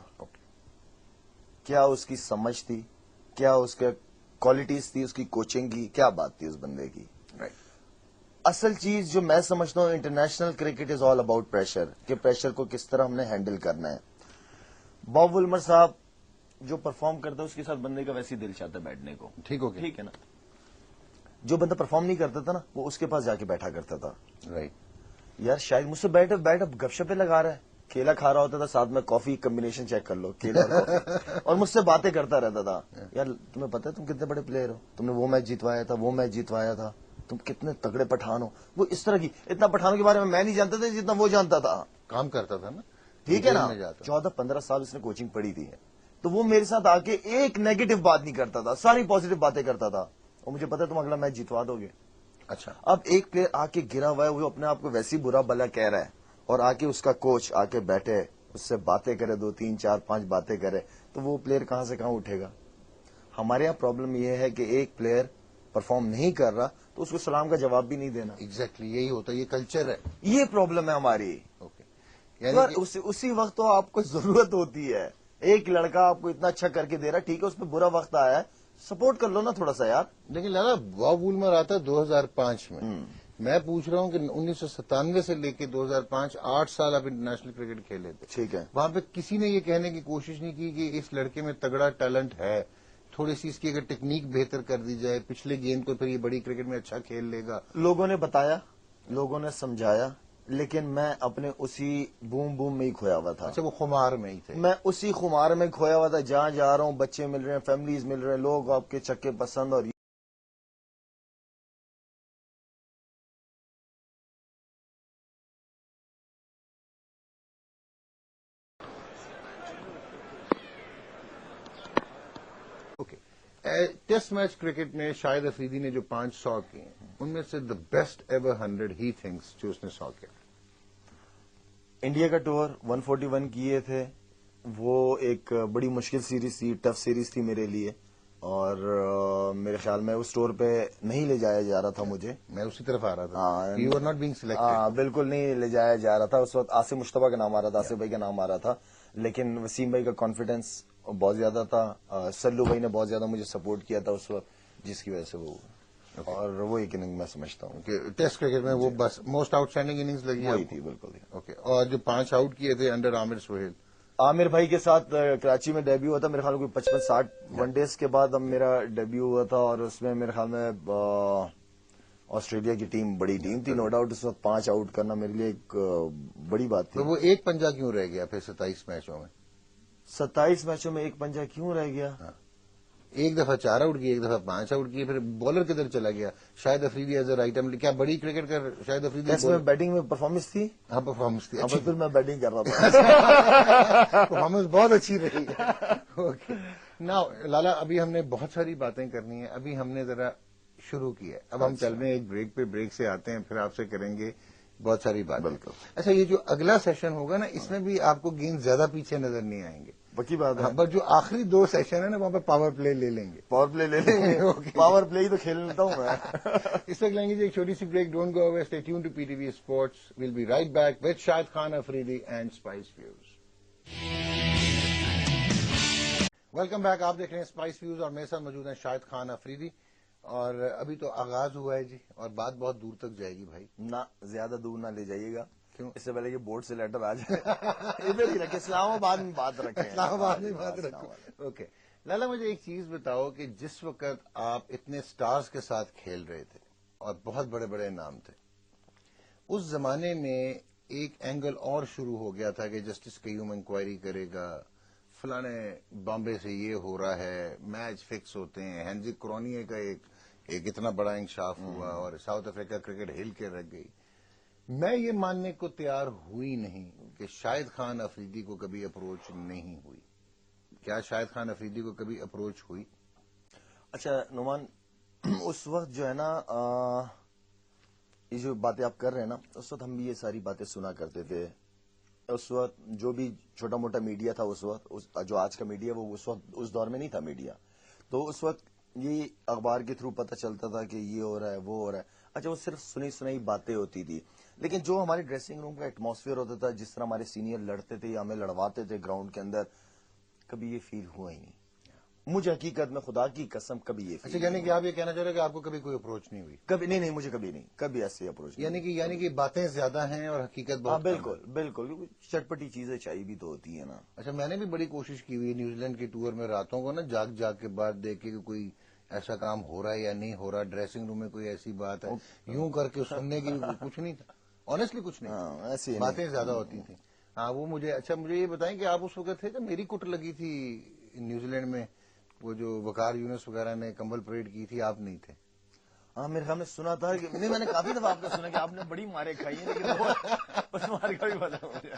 کیا اس کی سمجھ تھی، کیا اس کے کوالٹیز تھی، اس کی کوچنگ کی کیا بات تھی اس بندے کی. اصل چیز جو میں سمجھتا ہوں international cricket is all about pressure, کہ پریشر کو کس طرح ہم نے ہینڈل کرنا ہے. باب وولمر صاحب جو پرفارم کرتا ہے اس کے ساتھ بندے کا ویسے ہی دل چاہتا ہے بیٹھنے کو. ٹھیک ہے نا. جو بندہ پرفارم نہیں کرتا تھا نا وہ اس کے پاس جا کے بیٹھا کرتا تھا. یار شاید مجھ سے بیٹھ اب گپ شپیں لگا رہا ہے، کیلا کھا رہا ہوتا تھا ساتھ میں کافی کمبینیشن چیک کر لو، کیلا اور کافی، اور مجھ سے باتیں کرتا رہتا تھا. یار تمہیں پتا ہے تم کتنے بڑے پلیئر ہو، تم نے وہ میچ جیتوایا تھا، وہ میچ جیتوایا تھا، تم کتنے تگڑے پٹھان ہو. وہ اس طرح کی، اتنا پٹھانوں کے بارے میں نہیں جانتا تھا جتنا وہ جانتا تھا. کام کرتا تھا نا. ٹھیک ہے نا. 14-15 سال اس نے کوچنگ پڑھی تھی. تو وہ میرے ساتھ آ کے ایک نیگیٹو بات نہیں کرتا تھا، ساری پازیٹو باتیں کرتا تھا. اور مجھے پتا تم اگلا میچ جیتوا دو گے. اچھا. اب ایک پلیئر آ کے گرا ہوا ہے، وہ اپنے آپ کو ویسی برا بلا کہہ رہا ہے، اور آ کے اس کا کوچ آ کے بیٹھے اس سے باتیں کرے، 2-3-4-5 باتیں کرے، تو وہ پلیئر کہاں سے کہاں اٹھے گا. ہمارے یہاں پرابلم یہ ہے کہ ایک پلیئر پرفارم نہیں کر رہا تو اس کو سلام کا جواب بھی نہیں دینا. ایگزیکٹلی یہی ہوتا ہے، یہ کلچر ہے. یہ پرابلم ہے ہماری. اسی وقت تو آپ کو ضرورت ہوتی ہے. ایک لڑکا آپ کو اتنا اچھا کر کے دے رہا ہے، ٹھیک ہے اس پہ برا وقت آیا ہے، سپورٹ کر لو نا تھوڑا سا یار. لیکن لالا باب وولمر آتا ہے 2005 میں. میں پوچھ رہا ہوں کہ 1997 سے لے کے 2005 8 سال آپ انٹرنیشنل کرکٹ کھیلے تھے. ٹھیک ہے. وہاں پہ کسی نے یہ کہنے کی کوشش نہیں کی کہ اس لڑکے میں تگڑا ٹیلنٹ ہے، تھوڑی سی اس کی اگر ٹیکنیک بہتر کر دی جائے، پچھلے گیم کو پھر یہ بڑی کرکٹ میں اچھا کھیل لے گا. لوگوں نے بتایا، لوگوں نے سمجھایا، لیکن میں اپنے اسی بوم بوم میں ہی کھویا ہوا تھا. اچھا وہ خمار میں ہی تھے. میں اسی خمار میں کھویا ہوا تھا. جہاں جا رہا ہوں بچے مل رہے ہیں، فیملیز مل رہے ہیں، لوگ آپ کے چکے پسند. اور ٹیسٹ میچ کرکٹ میں شاہد افریدی نے جو 500 کیے ہیں ان میں سے the best ever 100 he thinks جو اس نے 100 کیا. انڈیا کا ٹور 141 کیے تھے، وہ ایک بڑی مشکل سیریز تھی، ٹف سیریز تھی میرے لیے. اور میرے خیال میں اس ٹور پہ نہیں لے جایا جا رہا تھا مجھے. میں اسی طرف آ رہا تھا. You are not being selected. بالکل نہیں لے جایا جا رہا تھا. اس وقت آصف مشتبہ کا نام آ رہا تھا، آصف بھائی کا نام آ رہا تھا، لیکن وسیم بھائی کا کانفیڈینس بہت زیادہ تھا. سلو بھائی نے بہت زیادہ مجھے سپورٹ کیا تھا اس وقت، جس کی وجہ سے وہ اور وہ ایک اننگ میں سمجھتا ہوں کہ ٹیسٹ کرکٹ میں وہ بس موسٹ آؤٹ اسٹینڈنگ اننگز لگی وہی تھی. بالکل. اوکے. اور جو 5 آؤٹ کیے تھے انڈر عامر سہیل. عامر بھائی کے ساتھ کراچی میں ڈیبیو ہوا تھا میرے خیال میں، کوئی 55-60 ون ڈیز کے بعد اب میرا ڈیبیو ہوا تھا. اور اس میں میرے خیال میں آسٹریلیا کی ٹیم بڑی ٹیم تھی، نو ڈاؤٹ. اس وقت 5 آؤٹ کرنا میرے لیے ایک بڑی بات تھی. تو وہ ایک پنجہ کیوں رہ گیا پھر 27 میچوں میں؟ 27 میچوں میں ایک پنجہ کیوں رہ گیا؟ ایک دفعہ 4 آؤٹ کیے، ایک دفعہ 5 آؤٹ کیے، پھر بولر کدھر چلا گیا؟ شاید Afridi as a right arm. کیا بڑی کرکٹ کا شاید افریدی اس میں بیٹنگ میں پرفارمنس تھی؟ ہاں پرفارمنس تھی. پھر میں بیٹنگ کر رہا تھا. پرفارمنس بہت اچھی رہی ہے. نا لالا ابھی ہم نے بہت ساری باتیں کرنی ہیں، ابھی ہم نے ذرا شروع کی ہے. اب ہم چل رہے ہیں ایک بریک پہ، بریک سے آتے ہیں پھر آپ سے کریں گے بہت ساری بات. بالکل. اچھا یہ جو اگلا سیشن ہوگا نا اس میں بھی آپ کو گیند زیادہ پیچھے نظر نہیں آئیں گے. پکی بات ہے. بٹ جو آخری 2 سیشن ہے نا وہاں پہ پاور پلے لے لیں گے. پاور پلے لے لیں گے. پاور پلے ہی تو کھیل لیتا ہوں میں. اس وقت لیں گے جی ایک چھوٹی سی break. Don't go away, stay tune to P T V sports. We'll be right back with Shahid Khan Afridi and spice views. Welcome back. آپ دیکھ رہے ہیں اسپائس ویوز اور میرے ساتھ موجود ہیں شاہد خان افریدی. اور ابھی تو آغاز ہوا ہے جی، اور بات بہت دور تک جائے گی بھائی. نہ زیادہ دور نہ لے جائیے گا. کیوں؟ اس سے پہلے کہ بورڈ سے لیٹر آ جائے. ادھر ہی رکھے، اسلام آباد میں بات رکھیں. اسلام آباد میں بات رکھو. اوکے لالا مجھے ایک چیز بتاؤ کہ جس وقت آپ اتنے سٹارز کے ساتھ کھیل رہے تھے اور بہت بڑے بڑے نام تھے، اس زمانے میں ایک اینگل اور شروع ہو گیا تھا کہ جسٹس قیوم انکوائری کرے گا، فلانے بامبے سے یہ ہو رہا ہے، میچ فکس ہوتے ہیں. ہینزی کرونیے کا ایک اتنا بڑا انکشاف ہوا اور ساؤتھ افریقہ کرکٹ ہل کے رکھ گئی. میں یہ ماننے کو تیار ہوئی نہیں کہ شاہد خان افریدی کو کبھی اپروچ نہیں ہوئی. کیا شاہد خان افریدی کو کبھی اپروچ ہوئی؟ اچھا نعمان، اس وقت جو ہے نا یہ جو باتیں آپ کر رہے ہیں نا، اس وقت ہم بھی یہ ساری باتیں سنا کرتے تھے. اس وقت جو بھی چھوٹا موٹا میڈیا تھا، اس وقت جو آج کا میڈیا، وہ اس وقت اس دور میں نہیں تھا میڈیا. تو اس وقت یہ اخبار کے تھرو پتہ چلتا تھا کہ یہ ہو رہا ہے، وہ ہو رہا ہے. اچھا وہ صرف سنی سنائی باتیں ہوتی تھی. لیکن جو ہمارے ڈریسنگ روم کا ایٹماسفیئر ہوتا تھا، جس طرح ہمارے سینئر لڑتے تھے یا ہمیں لڑواتے تھے گراؤنڈ کے اندر، کبھی یہ فیل ہوا ہی نہیں مجھے، حقیقت میں خدا کی قسم کبھی یہ اچھا، فیل یعنی کہ آپ یہ کہنا چاہ رہے ہیں کہ آپ کو کبھی کوئی اپروچ نہیں ہوئی؟ کبھی نہیں، مجھے کبھی نہیں، کبھی ایسے اپروچ نہیں. یعنی کہ باتیں زیادہ ہیں اور حقیقت ہاں بہت کم ہے۔ بالکل بالکل، چٹپٹی چیزیں چاہیے بھی تو ہوتی ہیں نا. اچھا، میں نے بھی بڑی کوشش کی ہوئی نیوزی لینڈ کی ٹور میں، راتوں کو نا جاگ جاگ کے بعد دیکھے کہ کوئی ایسا کام ہو رہا ہے یا نہیں ہو رہا، ڈریسنگ روم میں کوئی ایسی بات ہے، یوں کر کے سننے کی کچھ نہیں تھا، آنیسٹلی کچھ نہیں، ہاں ایسے ہی باتیں زیادہ ہوتی تھیں۔ ہاں وہ مجھے، اچھا مجھے یہ بتائیں کہ آپ اس وقت تھے جب میری کٹ لگی تھی نیوزی لینڈ میں، وہ جو وقار یونس وغیرہ نے کمبل پریڈ کی تھی، آپ نہیں تھے؟ ہاں میرے خیال میں سنا تھا کہ نہیں، میں نے کافی دفعہ آپ کا سنا کہ آپ نے بڑی مارے کھائی ہیں، لیکن اس مار کا بھی پتا مجھے.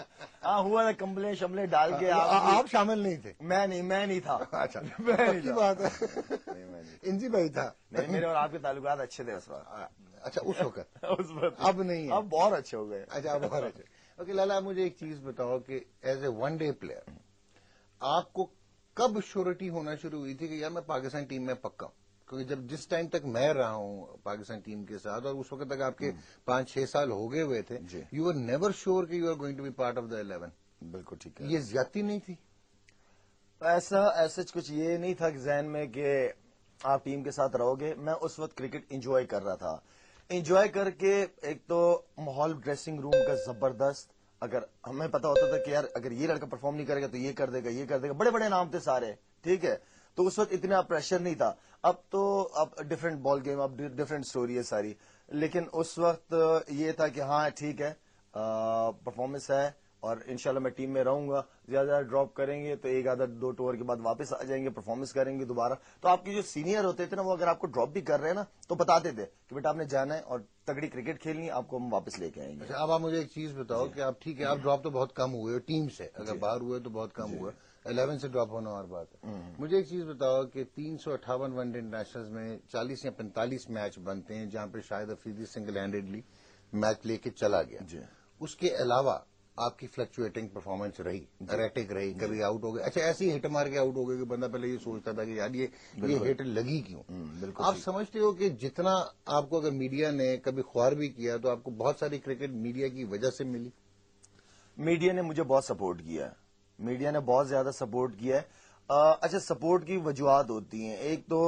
ہاں ہوا تھا، کمبلیں شملے ڈال کے. آپ شامل نہیں تھے؟ میں نہیں تھا. اچھا، میں نہیں پکی تھا. بات ہے، نہیں، میں نہیں. انجی بھائی تھا؟ نہیں، میرے اور آپ کے تعلقات اچھے تھے اس وقت. اچھا اس وقت، اس وقت اب نہیں ہے؟ اب بہت اچھے ہو گئے. اچھا اب اور اچھا. اوکے لالا، مجھے ایک چیز بتاؤ کہ as a one day player آپ کو کب شیورٹی ہونا شروع ہوئی تھی کہ یار میں پاکستان ٹیم میں پکا ہوں؟ کیونکہ جس ٹائم تک میں رہا ہوں پاکستان ٹیم کے ساتھ، اور اس وقت تک آپ کے 5-6 سال ہو گئے ہوئے تھے، یو آر نیور شیور کہ you are going to be part of the 11. بالکل ٹھیک ہے. یہ زیادتی نہیں تھی؟ ایسا کچھ یہ نہیں تھا کہ ذہن میں کہ آپ ٹیم کے ساتھ رہو گے. میں اس وقت کرکٹ انجوائے کر رہا تھا. انجوائے کر کے ایک تو ماحول ڈریسنگ روم کا زبردست. اگر ہمیں پتا ہوتا تھا کہ یار اگر یہ لڑکا پرفارم نہیں کرے گا تو یہ کر دے گا، یہ کر دے گا. بڑے بڑے نام تھے سارے، ٹھیک ہے. تو اس وقت اتنا پریشر نہیں تھا. اب ڈفرینٹ بال گیم، اب ڈفرینٹ اسٹوری ہے ساری. لیکن اس وقت یہ تھا کہ ہاں ٹھیک ہے، پرفارمنس ہے اور انشاءاللہ میں ٹیم میں رہوں گا. زیادہ ڈراپ کریں گے تو ایک آدھا 2 ٹور کے بعد واپس آ جائیں گے، پرفارمنس کریں گے دوبارہ. تو آپ کے جو سینئر ہوتے تھے نا، وہ اگر آپ کو ڈراپ بھی کر رہے ہیں نا تو بتاتے تھے کہ بیٹا آپ نے جانا ہے اور تگڑی کرکٹ کھیلنی ہے، آپ کو ہم واپس لے کے آئیں گے. اچھا، اب آپ مجھے ایک چیز بتاؤ کہ آپ ٹھیک ہے، آپ ڈراپ تو بہت کم ہوئے ہو ٹیم سے، اگر باہر ہوئے تو بہت کم ہوا، 11 سے ڈراپ ہونا اور بات ہے. مجھے ایک چیز بتاؤ کہ 358 ون ڈے انٹرنیشنل میں 40 یا 45 میچ بنتے ہیں جہاں پہ شاہد افریدی سنگل ہینڈیڈلی میچ لے کے چلا گیا. اس کے علاوہ آپ کی فلکچویٹنگ پرفارمنس رہی، اریٹک رہی، کبھی آؤٹ ہو گئے. اچھا ایسی ہٹ مار کے آؤٹ ہو گئے کہ بندہ پہلے یہ سوچتا تھا کہ یار یہ ہٹ لگی کیوں. آپ سمجھتے ہو کہ جتنا آپ کو اگر میڈیا نے کبھی خوار بھی کیا تو آپ کو بہت ساری کرکٹ میڈیا کی وجہ سے ملی؟ میڈیا نے مجھے بہت سپورٹ کیا ہے، میڈیا نے بہت زیادہ سپورٹ کیا ہے. اچھا، سپورٹ کی وجوہات ہوتی ہیں. ایک تو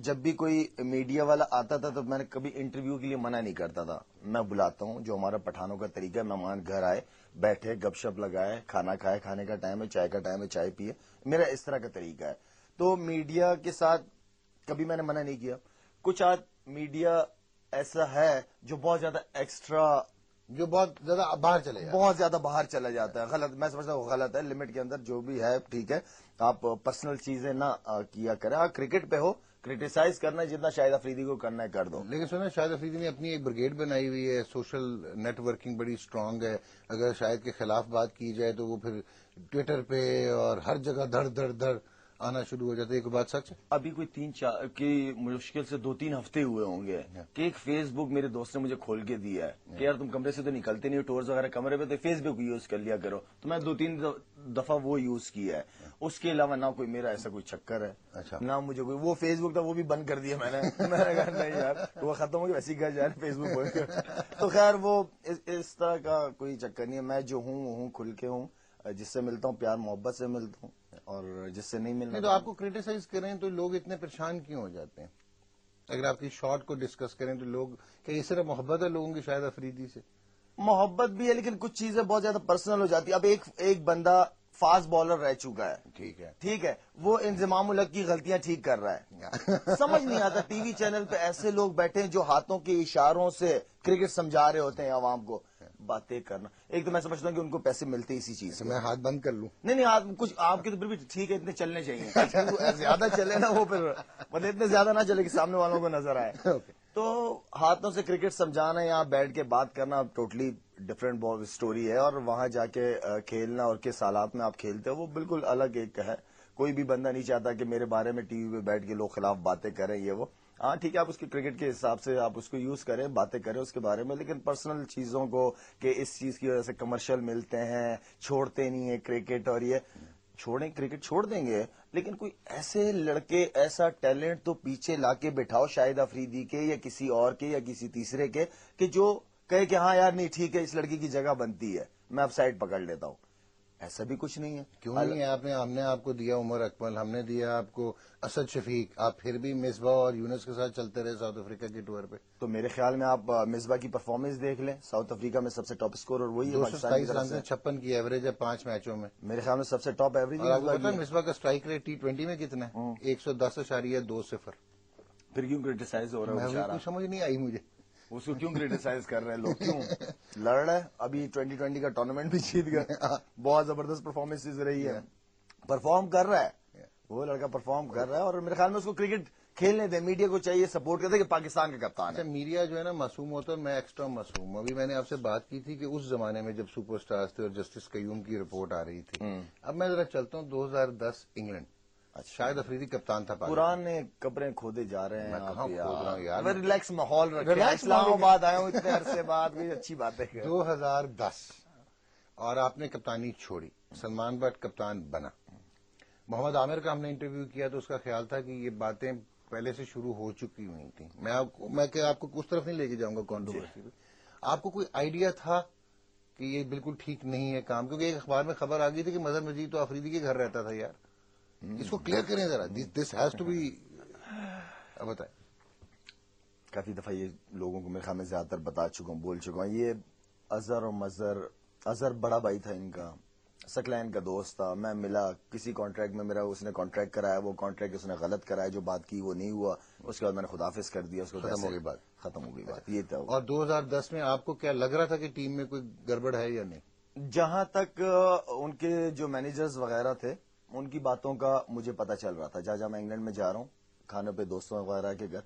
جب بھی کوئی میڈیا والا آتا تھا تو میں نے کبھی انٹرویو کے لیے منع نہیں کرتا تھا. میں بلاتا ہوں، جو ہمارا پٹھانوں کا طریقہ ہے، مہمان گھر آئے، بیٹھے، گپ شپ لگائے، کھانا کھائے، کھانے کا ٹائم ہے، چائے کا ٹائم ہے، چائے پیے. میرا اس طرح کا طریقہ ہے. تو میڈیا کے ساتھ کبھی میں نے منع نہیں کیا. کچھ آج میڈیا ایسا ہے جو بہت زیادہ ایکسٹرا، جو بہت زیادہ باہر چلے جاتے ہیں. بہت زیادہ باہر چلا جاتا ہے. غلط، میں سمجھتا ہوں غلط ہے. لمٹ کے اندر جو بھی ہے ٹھیک ہے. آپ پرسنل چیزیں نہ کیا کریں. آپ کرکٹ پہ ہو، کرٹیسائز کرنا ہے، جتنا شاہد افریدی کو کرنا ہے کر دو. لیکن سنا شاہد افریدی نے اپنی ایک بریگیڈ بنائی ہوئی ہے، سوشل نیٹ ورکنگ بڑی اسٹرانگ ہے. اگر شاہد کے خلاف بات کی جائے تو وہ پھر ٹویٹر پہ اور ہر جگہ دھڑ دھڑ دھڑ آنا شروع ہو جاتا ہے. ایک بات سچ ہے؟ ابھی کوئی 3-4 کی مشکل سے 2-3 ہفتے ہوئے ہوں گے کہ ایک فیس بک میرے دوست نے مجھے کھول کے دیا ہے کہ یار تم کمرے سے تو نکلتے نہیں، ٹورز وغیرہ کمرے پہ، تو فیس بک یوز کر لیا کرو. تو میں 2-3 دفعہ وہ یوز کیا ہے. اس کے علاوہ نہ کوئی میرا ایسا کوئی چکر ہے، اچھا. نہ مجھے کوئی وہ فیس بک تھا وہ بھی بند کر دیا میں نے. میں نے کہا نہیں یار وہ ختم ہو گیا، ویسے ہی گھر جا رہے فیس بک بند کر. تو خیر وہ اس طرح کا کوئی چکر نہیں ہے. میں جو ہوں وہ ہوں، کھل کے ہوں. جس سے ملتا ہوں پیار محبت سے ملتا ہوں، اور جس سے نہیں ملنا. نہیں تو آپ کو کریٹیسائز کریں تو لوگ اتنے پریشان کیوں ہو جاتے ہیں؟ اگر آپ کی شارٹ کو ڈسکس کریں تو لوگ کہ اس طرح محبت ہے لوگوں کی شاہد افریدی سے؟ محبت بھی ہے لیکن کچھ چیزیں بہت زیادہ پرسنل ہو جاتی ہے. اب ایک بندہ فاسٹ بالر رہ چکا ہے، ٹھیک ہے، وہ انضمام الحق کی غلطیاں ٹھیک کر رہا ہے. سمجھ نہیں آتا ٹی وی چینل پہ ایسے لوگ بیٹھے ہیں جو ہاتھوں کے اشاروں سے کرکٹ سمجھا رہے ہوتے ہیں عوام کو. باتیں کرنا، ایک تو میں سمجھتا ہوں کہ ان کو پیسے ملتے اسی چیز سے. میں ہاتھ بند کر لوں؟ نہیں ہاتھ کچھ آپ کے تو پھر بھی ٹھیک ہے، اتنے چلنے چاہیے. زیادہ چلے نا وہ پھر مطلب اتنے زیادہ نہ چلے کہ سامنے والوں کو نظر آئے. تو ہاتھوں سے کرکٹ سمجھانا یا بیٹھ کے بات کرنا ٹوٹلی ڈفرینٹ اسٹوری ہے. اور وہاں جا کے کھیلنا اور کس حالات میں آپ کھیلتے ہو وہ بالکل الگ ایک ہے. کوئی بھی بندہ نہیں چاہتا کہ میرے بارے میں ٹی وی پہ بیٹھ کے لوگ خلاف باتیں کریں یہ وہ. ہاں ٹھیک ہے، آپ اس کے کرکٹ کے حساب سے آپ اس کو یوز کریں، باتیں کریں اس کے بارے میں، لیکن پرسنل چیزوں کو کہ اس چیز کی وجہ سے کمرشل ملتے ہیں، چھوڑتے نہیں ہیں کرکٹ. اور یہ چھوڑیں، کرکٹ چھوڑ دیں گے لیکن کوئی ایسے لڑکے، ایسا ٹیلنٹ تو پیچھے لا کے بٹھاؤ شاہد افریدی کے یا کسی اور کے یا کسی تیسرے کے کہ جو کہے کہ ہاں یار نہیں ٹھیک ہے اس لڑکی کی جگہ بنتی ہے میں اب سائڈ پکڑ لیتا ہوں. ایسا بھی کچھ نہیں ہے. کیوں نہیں ہے؟ ہم نے آپ کو دیا عمر اکمل، ہم نے دیا آپ کو اسد شفیق، آپ پھر بھی مصباح اور یونس کے ساتھ چلتے رہے ساؤتھ افریقہ کی ٹور پہ. تو میرے خیال میں آپ مصباح کی پرفارمنس دیکھ لیں، ساؤتھ افریقہ میں سب سے ٹاپ اسکور اور وہی ہے پاکستان کی 227 طرف رن سے. 56 کی ایوریج ہے 5 میچوں میں. میرے خیال میں سب سے ٹاپ ایوریج اور آپ کو پتا ہے مصباح کا اسٹرائک ریٹ T20 میں کتنا ہے؟ 110.20. پھر کیوں کریٹیسائز ہو رہا ہے میں بیچارہ؟ کچھ سمجھ نہیں آئی مجھے. اس کو کیوں کریٹیسائز کر رہے ہیں لوگ؟ کیوں لڑ رہا ہے؟ ابھی 2020 کا ٹورنامنٹ بھی جیت گیا، بہت زبردست پرفارمنس رہی ہے. پرفارم کر رہا ہے وہ لڑکا، پرفارم کر رہا ہے، اور میرے خیال میں اس کو کرکٹ کھیلنے دیں. میڈیا کو چاہیے سپورٹ کرتے کہ پاکستان کا کپتان ہے. اچھا، میڈیا جو ہے نا معصوم ہوتا ہے، میں ایکسٹرا معصوم. ابھی میں نے آپ سے بات کی تھی کہ اس زمانے میں جب سپر سٹارز تھے اور جسٹس قیوم کی رپورٹ آ رہی تھی. اب میں ذرا چلتا ہوں 2010 انگلینڈ. شاہد افریدی کپتان تھا پاکستان. پرانے قبریں کھودے جا رہے ہیں. میں کہاں کھود رہا ہوں یار. میں ریلیکس ماحول رکھے، ریلیکس اسلام آباد آیا ہوں اتنے عرصے بعد، کوئی اچھی بات ہے. 2010 اور آپ نے کپتانی چھوڑی، سلمان بٹ کپتان بنا. محمد عامر کا ہم نے انٹرویو کیا تو اس کا خیال تھا کہ یہ باتیں پہلے سے شروع ہو چکی ہوئی تھیں. میں آپ کو اس طرف نہیں لے کے جاؤں گا کنٹروورسی پہ. آپ کو کوئی آئیڈیا تھا کہ یہ بالکل ٹھیک نہیں ہے کام؟ کیونکہ ایک اخبار میں خبر آ گئی تھی کہ مظہر مجید تو افریدی کے گھر رہتا تھا. یار اس کو کلیئر کریں ذرا. This has to be. بتائیں. کافی دفعہ یہ لوگوں کو میرے خیال میں زیادہ تر بتا چکا ہوں، بول چکا ہوں. یہ اظہر اور مظہر، اظہر بڑا بھائی تھا ان کا، سکلین کا دوست تھا. میں ملا کسی کانٹریکٹ میں، میرا اس نے کانٹریکٹ کرایا، وہ کانٹریکٹ اس نے غلط کرایا، جو بات کی وہ نہیں ہوا. اس کے بعد میں نے خداحافظ کر دیا، اس کو ختم ہو گئی بات. ختم ہو گئی بات. یہ تھا. اور 2010 میں آپ کو کیا لگ رہا تھا کہ ٹیم میں کوئی گڑبڑ ہے یا نہیں؟ جہاں تک ان کے جو مینیجرز وغیرہ تھے ان کی باتوں کا مجھے پتا چل رہا تھا. جہاں میں انگلینڈ میں جا رہا ہوں کھانے پہ دوستوں وغیرہ کے گھر،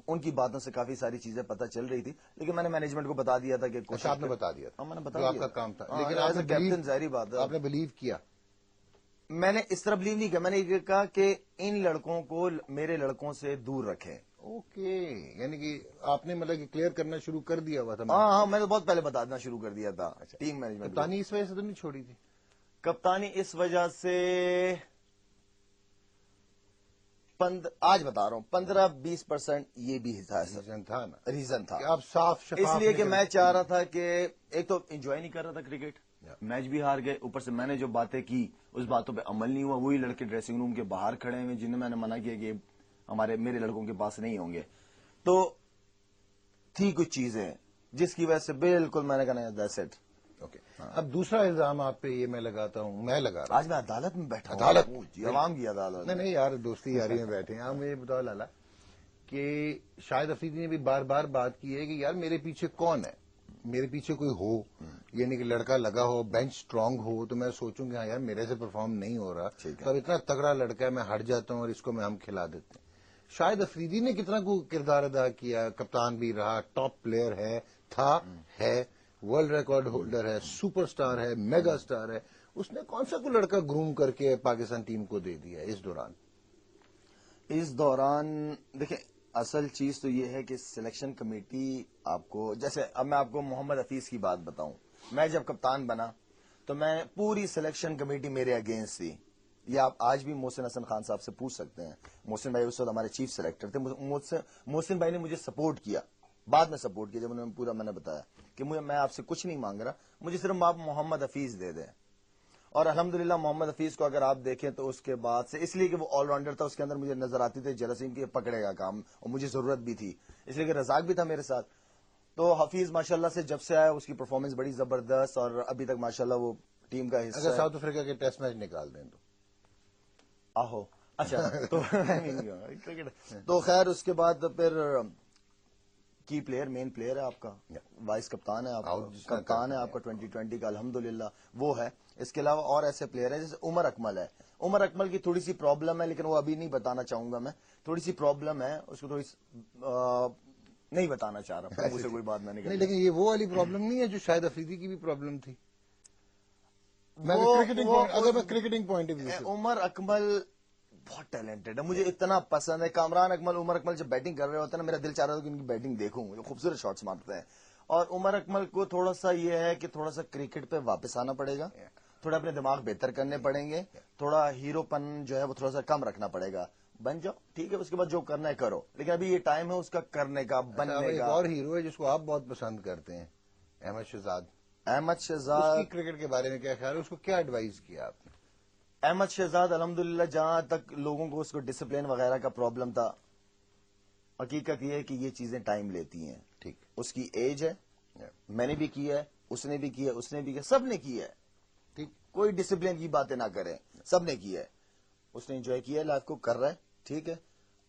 ان کی باتوں سے کافی ساری چیزیں پتا چل رہی تھی. لیکن میں نے مینجمنٹ کو بتا دیا تھا کہ آپ نے بتا دیا تھا میں نے بتا جو آپ دیا کا کام تھا. لیکن لیکن ایز اے کیپٹن ظاہری بات ہے آپ نے بلیو کیا. میں نے اس طرح بلیو نہیں کیا. میں نے یہ کہا کہ ان لڑکوں کو میرے لڑکوں سے دور رکھیں. اوکے، یعنی کہ آپ نے مطلب کہ کلیئر کرنا شروع کر دیا ہوا تھا. ہاں میں نے بہت پہلے بتانا شروع کر دیا تھا. Team management. کپتانی اس وجہ سے تو نہیں چھوڑی تھی؟ کپتانی اس وجہ سے آج بتا رہا ہوں 15-20% یہ بھی ریزن تھا نا. ریزن تھا کہ آپ صاف شفاف اس لیے کہ نکل- میں چاہ رہا تھا کہ ایک تو انجوائے نہیں کر رہا تھا کرکٹ، میچ بھی ہار گئے، اوپر سے میں نے جو باتیں کی اس باتوں پہ عمل نہیں ہوا. وہی لڑکے ڈریسنگ روم کے باہر کھڑے ہوئے جنہیں میں نے منع کیا کہ میرے لڑکوں کے پاس نہیں ہوں گے. تو تھی کچھ چیزیں جس کی وجہ سے بالکل میں نے کہا نہیں دیٹس اٹ. اوکے. اب دوسرا الزام آپ پہ یہ میں لگاتا ہوں، میں لگا رہا آج میں عدالت میں بیٹھا ہوں. عدالت؟ جی عوام کی عدالت. نہیں یار، دوستی یاری میں بیٹھے ہیں. آپ مجھے بتاؤ لالا کہ شاہد افریدی نے بھی بار بار بات کی ہے کہ یار میرے پیچھے کون ہے، میرے پیچھے کوئی ہو، یعنی کہ لڑکا لگا ہو، بینچ سٹرونگ ہو تو میں سوچوں کہ ہاں یار میرے سے پرفارم نہیں ہو رہا تو اب اتنا تگڑا ہڑکا ہے میں ہٹ جاتا ہوں اور اس کو ہم کھلا دیتے ہیں. شاہد افریدی نے کتنا کو کردار ادا کیا، کپتان بھی رہا، ٹاپ پلیئر ہے، ورلڈ ریکارڈ ہولڈر ہے، سپر سٹار ہے، میگا سٹار ہے. اس نے کون سا کو لڑکا گروم کر کے پاکستان ٹیم کو دے دیا اس دوران دیکھیں اصل چیز تو یہ ہے کہ سلیکشن کمیٹی آپ کو، جیسے اب میں آپ کو محمد حفیظ کی بات بتاؤں. میں جب کپتان بنا تو میں پوری سلیکشن کمیٹی میرے اگینسٹ تھی. یہ آپ آج بھی محسن حسن خان صاحب سے پوچھ سکتے ہیں. محسن بھائی اس وقت ہمارے چیف سلیکٹر تھے. محسن بھائی نے مجھے سپورٹ کیا، بعد میں سپورٹ کیا جب انہوں نے پورا میں نے بتایا کہ میں آپ سے کچھ نہیں مانگ رہا، مجھے صرف آپ محمد حفیظ دے دیں. اور الحمدللہ محمد حفیظ کو اگر آپ دیکھیں تو اس کے بعد سے، اس لیے کہ وہ آل راؤنڈر تھا، اس کے اندر مجھے نظر آتی تھی جراثیم کی پکڑے گا کام، اور مجھے ضرورت بھی تھی اس لیے کہ رزاق بھی تھا میرے ساتھ. تو حفیظ ماشاءاللہ سے جب سے آیا اس کی پرفارمنس بڑی زبردست، اور ابھی تک ماشاءاللہ وہ ٹیم کا حصہ اگر ہے. ساؤتھ افریقہ کے ٹیسٹ میچ نکال دیں تو آہو اچھا تو تو خیر اس کے بعد پھر کی پلیئر، مین پلیئر ہے آپ کا، وائس کپتان ہے آپ کا، کپتان ہے آپ کا 2020 کا الحمدللہ وہ ہے. اس کے علاوہ اور ایسے پلیئر ہیں جیسے عمر اکمل ہے. عمر اکمل کی تھوڑی سی پرابلم ہے لیکن وہ ابھی نہیں بتانا چاہوں گا. میں تھوڑی سی پرابلم ہے اس کو، تھوڑی نہیں بتانا چاہ رہا، مجھ سے کوئی بات نہیں نہیں. لیکن یہ وہ والی پرابلم نہیں ہے جو شاہد افریدی کی بھی پرابلم تھی. اگر میں کرکٹنگ پوائنٹ آف ویو سے، عمر اکمل بہت ٹیلنٹڈ ہے، مجھے اتنا پسند ہے. کامران اکمل، عمر اکمل جب بیٹنگ کر رہے ہوتے ہیں نا، میرا دل چاہ رہا تھا کہ ان کی بیٹنگ دیکھوں، جو خوبصورت شاٹس مارتے ہیں. اور عمر اکمل کو تھوڑا سا یہ ہے کہ تھوڑا سا کرکٹ پہ واپس آنا پڑے گا، تھوڑا اپنے دماغ بہتر کرنے پڑیں گے، تھوڑا ہیرو پن جو ہے وہ تھوڑا سا کم رکھنا پڑے گا. بن جاؤ ٹھیک ہے، اس کے بعد جو کرنا ہے کرو، لیکن ابھی یہ ٹائم ہے اس کا کرنے کا، بننے ایک کا. اور ہیرو ہے جس کو آپ بہت پسند کرتے ہیں، احمد شہزاد احمد اس شہزاد کی کرکٹ کے بارے میں کیا خیال ہے؟ اس کو کیا ایڈوائز کیا آپ نے؟ احمد شہزاد الحمدللہ جہاں تک لوگوں کو اس کو ڈسپلن وغیرہ کا پرابلم تھا، حقیقت یہ ہے کہ یہ چیزیں ٹائم لیتی ہیں. ٹھیک. اس کی ایج ہے، میں نے بھی کیا ہے، اس نے بھی کیا ہے، اس نے بھی کیا، سب نے کیا ہے. ٹھیک. کوئی ڈسپلن کی باتیں نہ کریں، سب نے کیا ہے. اس نے انجوائے کیا ہے لائف کو، کر رہا ہے، ٹھیک ہے.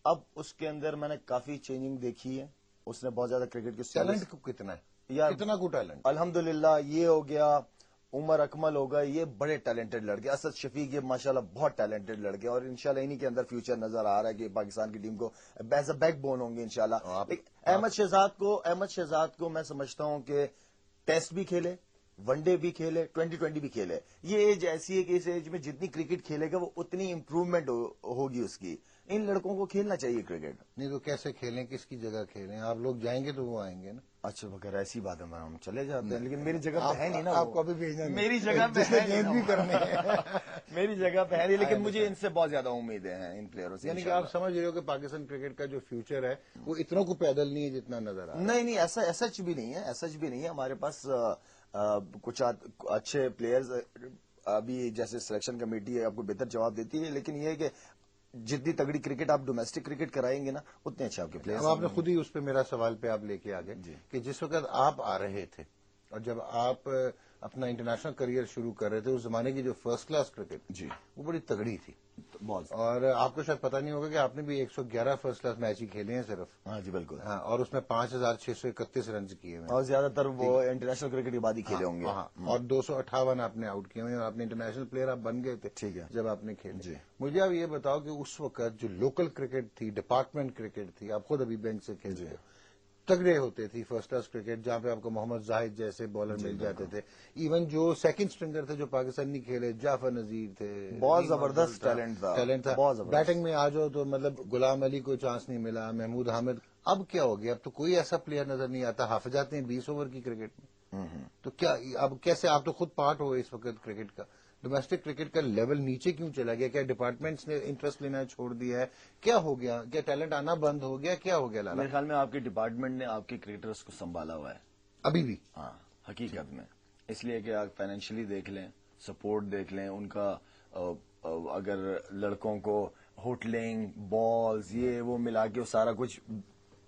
اب اس کے اندر میں نے کافی چینجنگ دیکھی ہے. اس نے بہت زیادہ کرکٹ کے ٹیلنٹ کو کتنا ہے؟ یار کتنا کو ٹیلنٹ؟ الحمدللہ یہ ہو گیا، عمر اکمل ہوگا، یہ بڑے ٹیلنٹڈ لڑکے. اسد شفیق یہ ماشاءاللہ بہت ٹیلنٹڈ لڑکے، اور انشاءاللہ انہی کے اندر فیوچر نظر آ رہا ہے کہ پاکستان کی ٹیم کو ایز اے بیک بون ہوں گے انشاءاللہ. احمد شہزاد کو میں سمجھتا ہوں کہ ٹیسٹ بھی کھیلے، ون ڈے بھی کھیلے، 2020 بھی کھیلے. یہ ایج ایسی ہے کہ اس ایج میں جتنی کرکٹ کھیلے گا وہ اتنی امپروومنٹ ہوگی اس کی. ان لڑکوں کو کھیلنا چاہیے کرکٹ. نہیں تو کیسے کھیلیں، کس کی جگہ کھیلیں؟ آپ لوگ جائیں گے تو وہ آئیں گے نا. اچھا اگر ایسی بات ہے ہم چلے جاتے ہیں، لیکن میری جگہ پہ ہے نہیں نا. آپ کو ابھی بھیجنا نہیں. میری جگہ پہ جس نے ہے گیند بھی کرنے میری جگہ پہ ہے نہیں، لیکن مجھے ان سے بہت زیادہ امیدیں ہیں ان پلیئروں سے. یعنی کہ آپ سمجھ رہے ہو کہ پاکستان کرکٹ کا جو فیوچر ہے وہ اتنوں کو پیدل نہیں ہے جتنا نظر آ رہا ہے. نہیں ایسا بھی نہیں ہے، ایسا بھی نہیں ہے. ہمارے پاس کچھ اچھے پلیئرز ابھی، جیسے سلیکشن کمیٹی ہے آپ کو بہتر جواب دیتی ہے، لیکن یہ ہے کہ جتنی تگڑی کرکٹ آپ ڈومیسٹک کرکٹ کرائیں گے نا اتنے اچھے آپ کے پلیئرز. اب آپ نے خود ہی اس پہ میرا سوال پہ آپ لے کے آگے کہ جس وقت آپ آ رہے تھے اور جب آپ اپنا انٹرنیشنل کریئر شروع کر رہے تھے، اس زمانے کی جو فرسٹ کلاس کرکٹ جی وہ بڑی تگڑی تھی. بہت. اور آپ کو شاید پتہ نہیں ہوگا کہ آپ نے بھی 111 فرسٹ کلاس میچ ہی کھیلے ہیں صرف. ہاں جی بالکل. ہاں، اور اس میں 5631 رنز کیے ہوئے ہیں. اور زیادہ تر وہ انٹرنیشنل کرکٹ کے بعد ہی کھیلے ہوں گے. ہاں، اور 258 آپ نے آؤٹ کیے ہوئے ہیں، اور آپ نے انٹرنیشنل پلیئر آپ بن گئے تھے. ٹھیک ہے. جب آپ نے کھیلے. جی. مجھے آپ یہ بتاؤ کہ اس وقت جو لوکل کرکٹ تھی، ڈپارٹمنٹ کرکٹ تھی، آپ خود ابھی بینچ سے کھیلتے ہیں، تگڑے ہوتے تھی فرسٹ کلاس کرکٹ، جہاں پہ آپ کو محمد زاہد جیسے بالر مل جاتے تھے. ایون جو سیکنڈ اسٹرنگر تھے جو پاکستانی کھیلے، جعفر نذیر تھے، بہت زبردست ٹیلنٹ تھا. بہت زبردست. بیٹنگ میں آ جاؤ تو مطلب غلام علی کو چانس نہیں ملا، محمود حامد. اب کیا ہو گیا؟ اب تو کوئی ایسا پلیئر نظر نہیں آتا. حافظ جاتے ہیں 20 اوور کی کرکٹ میں. تو کیا اب کیسے؟ آپ تو خود پارٹ ہو اس وقت کرکٹ کا. ڈومیسٹک کرکٹ کا لیول نیچے کیوں چلا گیا؟ کیا ڈپارٹمنٹس نے انٹرسٹ لینا چھوڑ دیا ہے؟ کیا ہو گیا؟ کیا ٹیلنٹ آنا بند ہو گیا؟ کیا ہو گیا لالا؟ میرے خیال میں آپ کے ڈپارٹمنٹ نے آپ کے کرکٹرز کو سنبھالا ہوا ہے ابھی بھی. ہاں حقیقت میں، اس لیے کہ آپ فائنینشلی دیکھ لیں، سپورٹ دیکھ لیں ان کا. اگر لڑکوں کو ہوٹلنگ، بالز، یہ وہ ملا کے سارا کچھ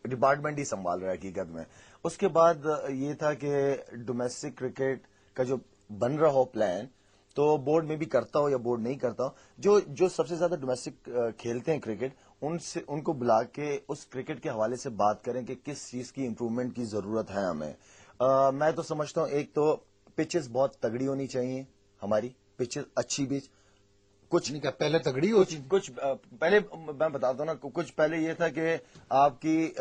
ڈپارٹمنٹ ہی سنبھال رہا ہے حقیقت میں. اس کے بعد یہ تھا کہ ڈومیسٹک کرکٹ کا جو بن رہا ہو پلان، تو بورڈ میں بھی کرتا ہو یا بورڈ نہیں کرتا ہو، جو سب سے زیادہ ڈومیسٹک کھیلتے ہیں کرکٹ، ان کو بلا کے اس کرکٹ کے حوالے سے بات کریں کہ کس چیز کی امپروومنٹ کی ضرورت ہے ہمیں. میں تو سمجھتا ہوں ایک تو پچز بہت تگڑی ہونی چاہیے، ہماری پچز اچھی پچ. کچھ نہیں، پہلے تگڑی ہوتی. کچھ پہلے میں بتاتا ہوں نا، کچھ پہلے یہ تھا کہ آپ کی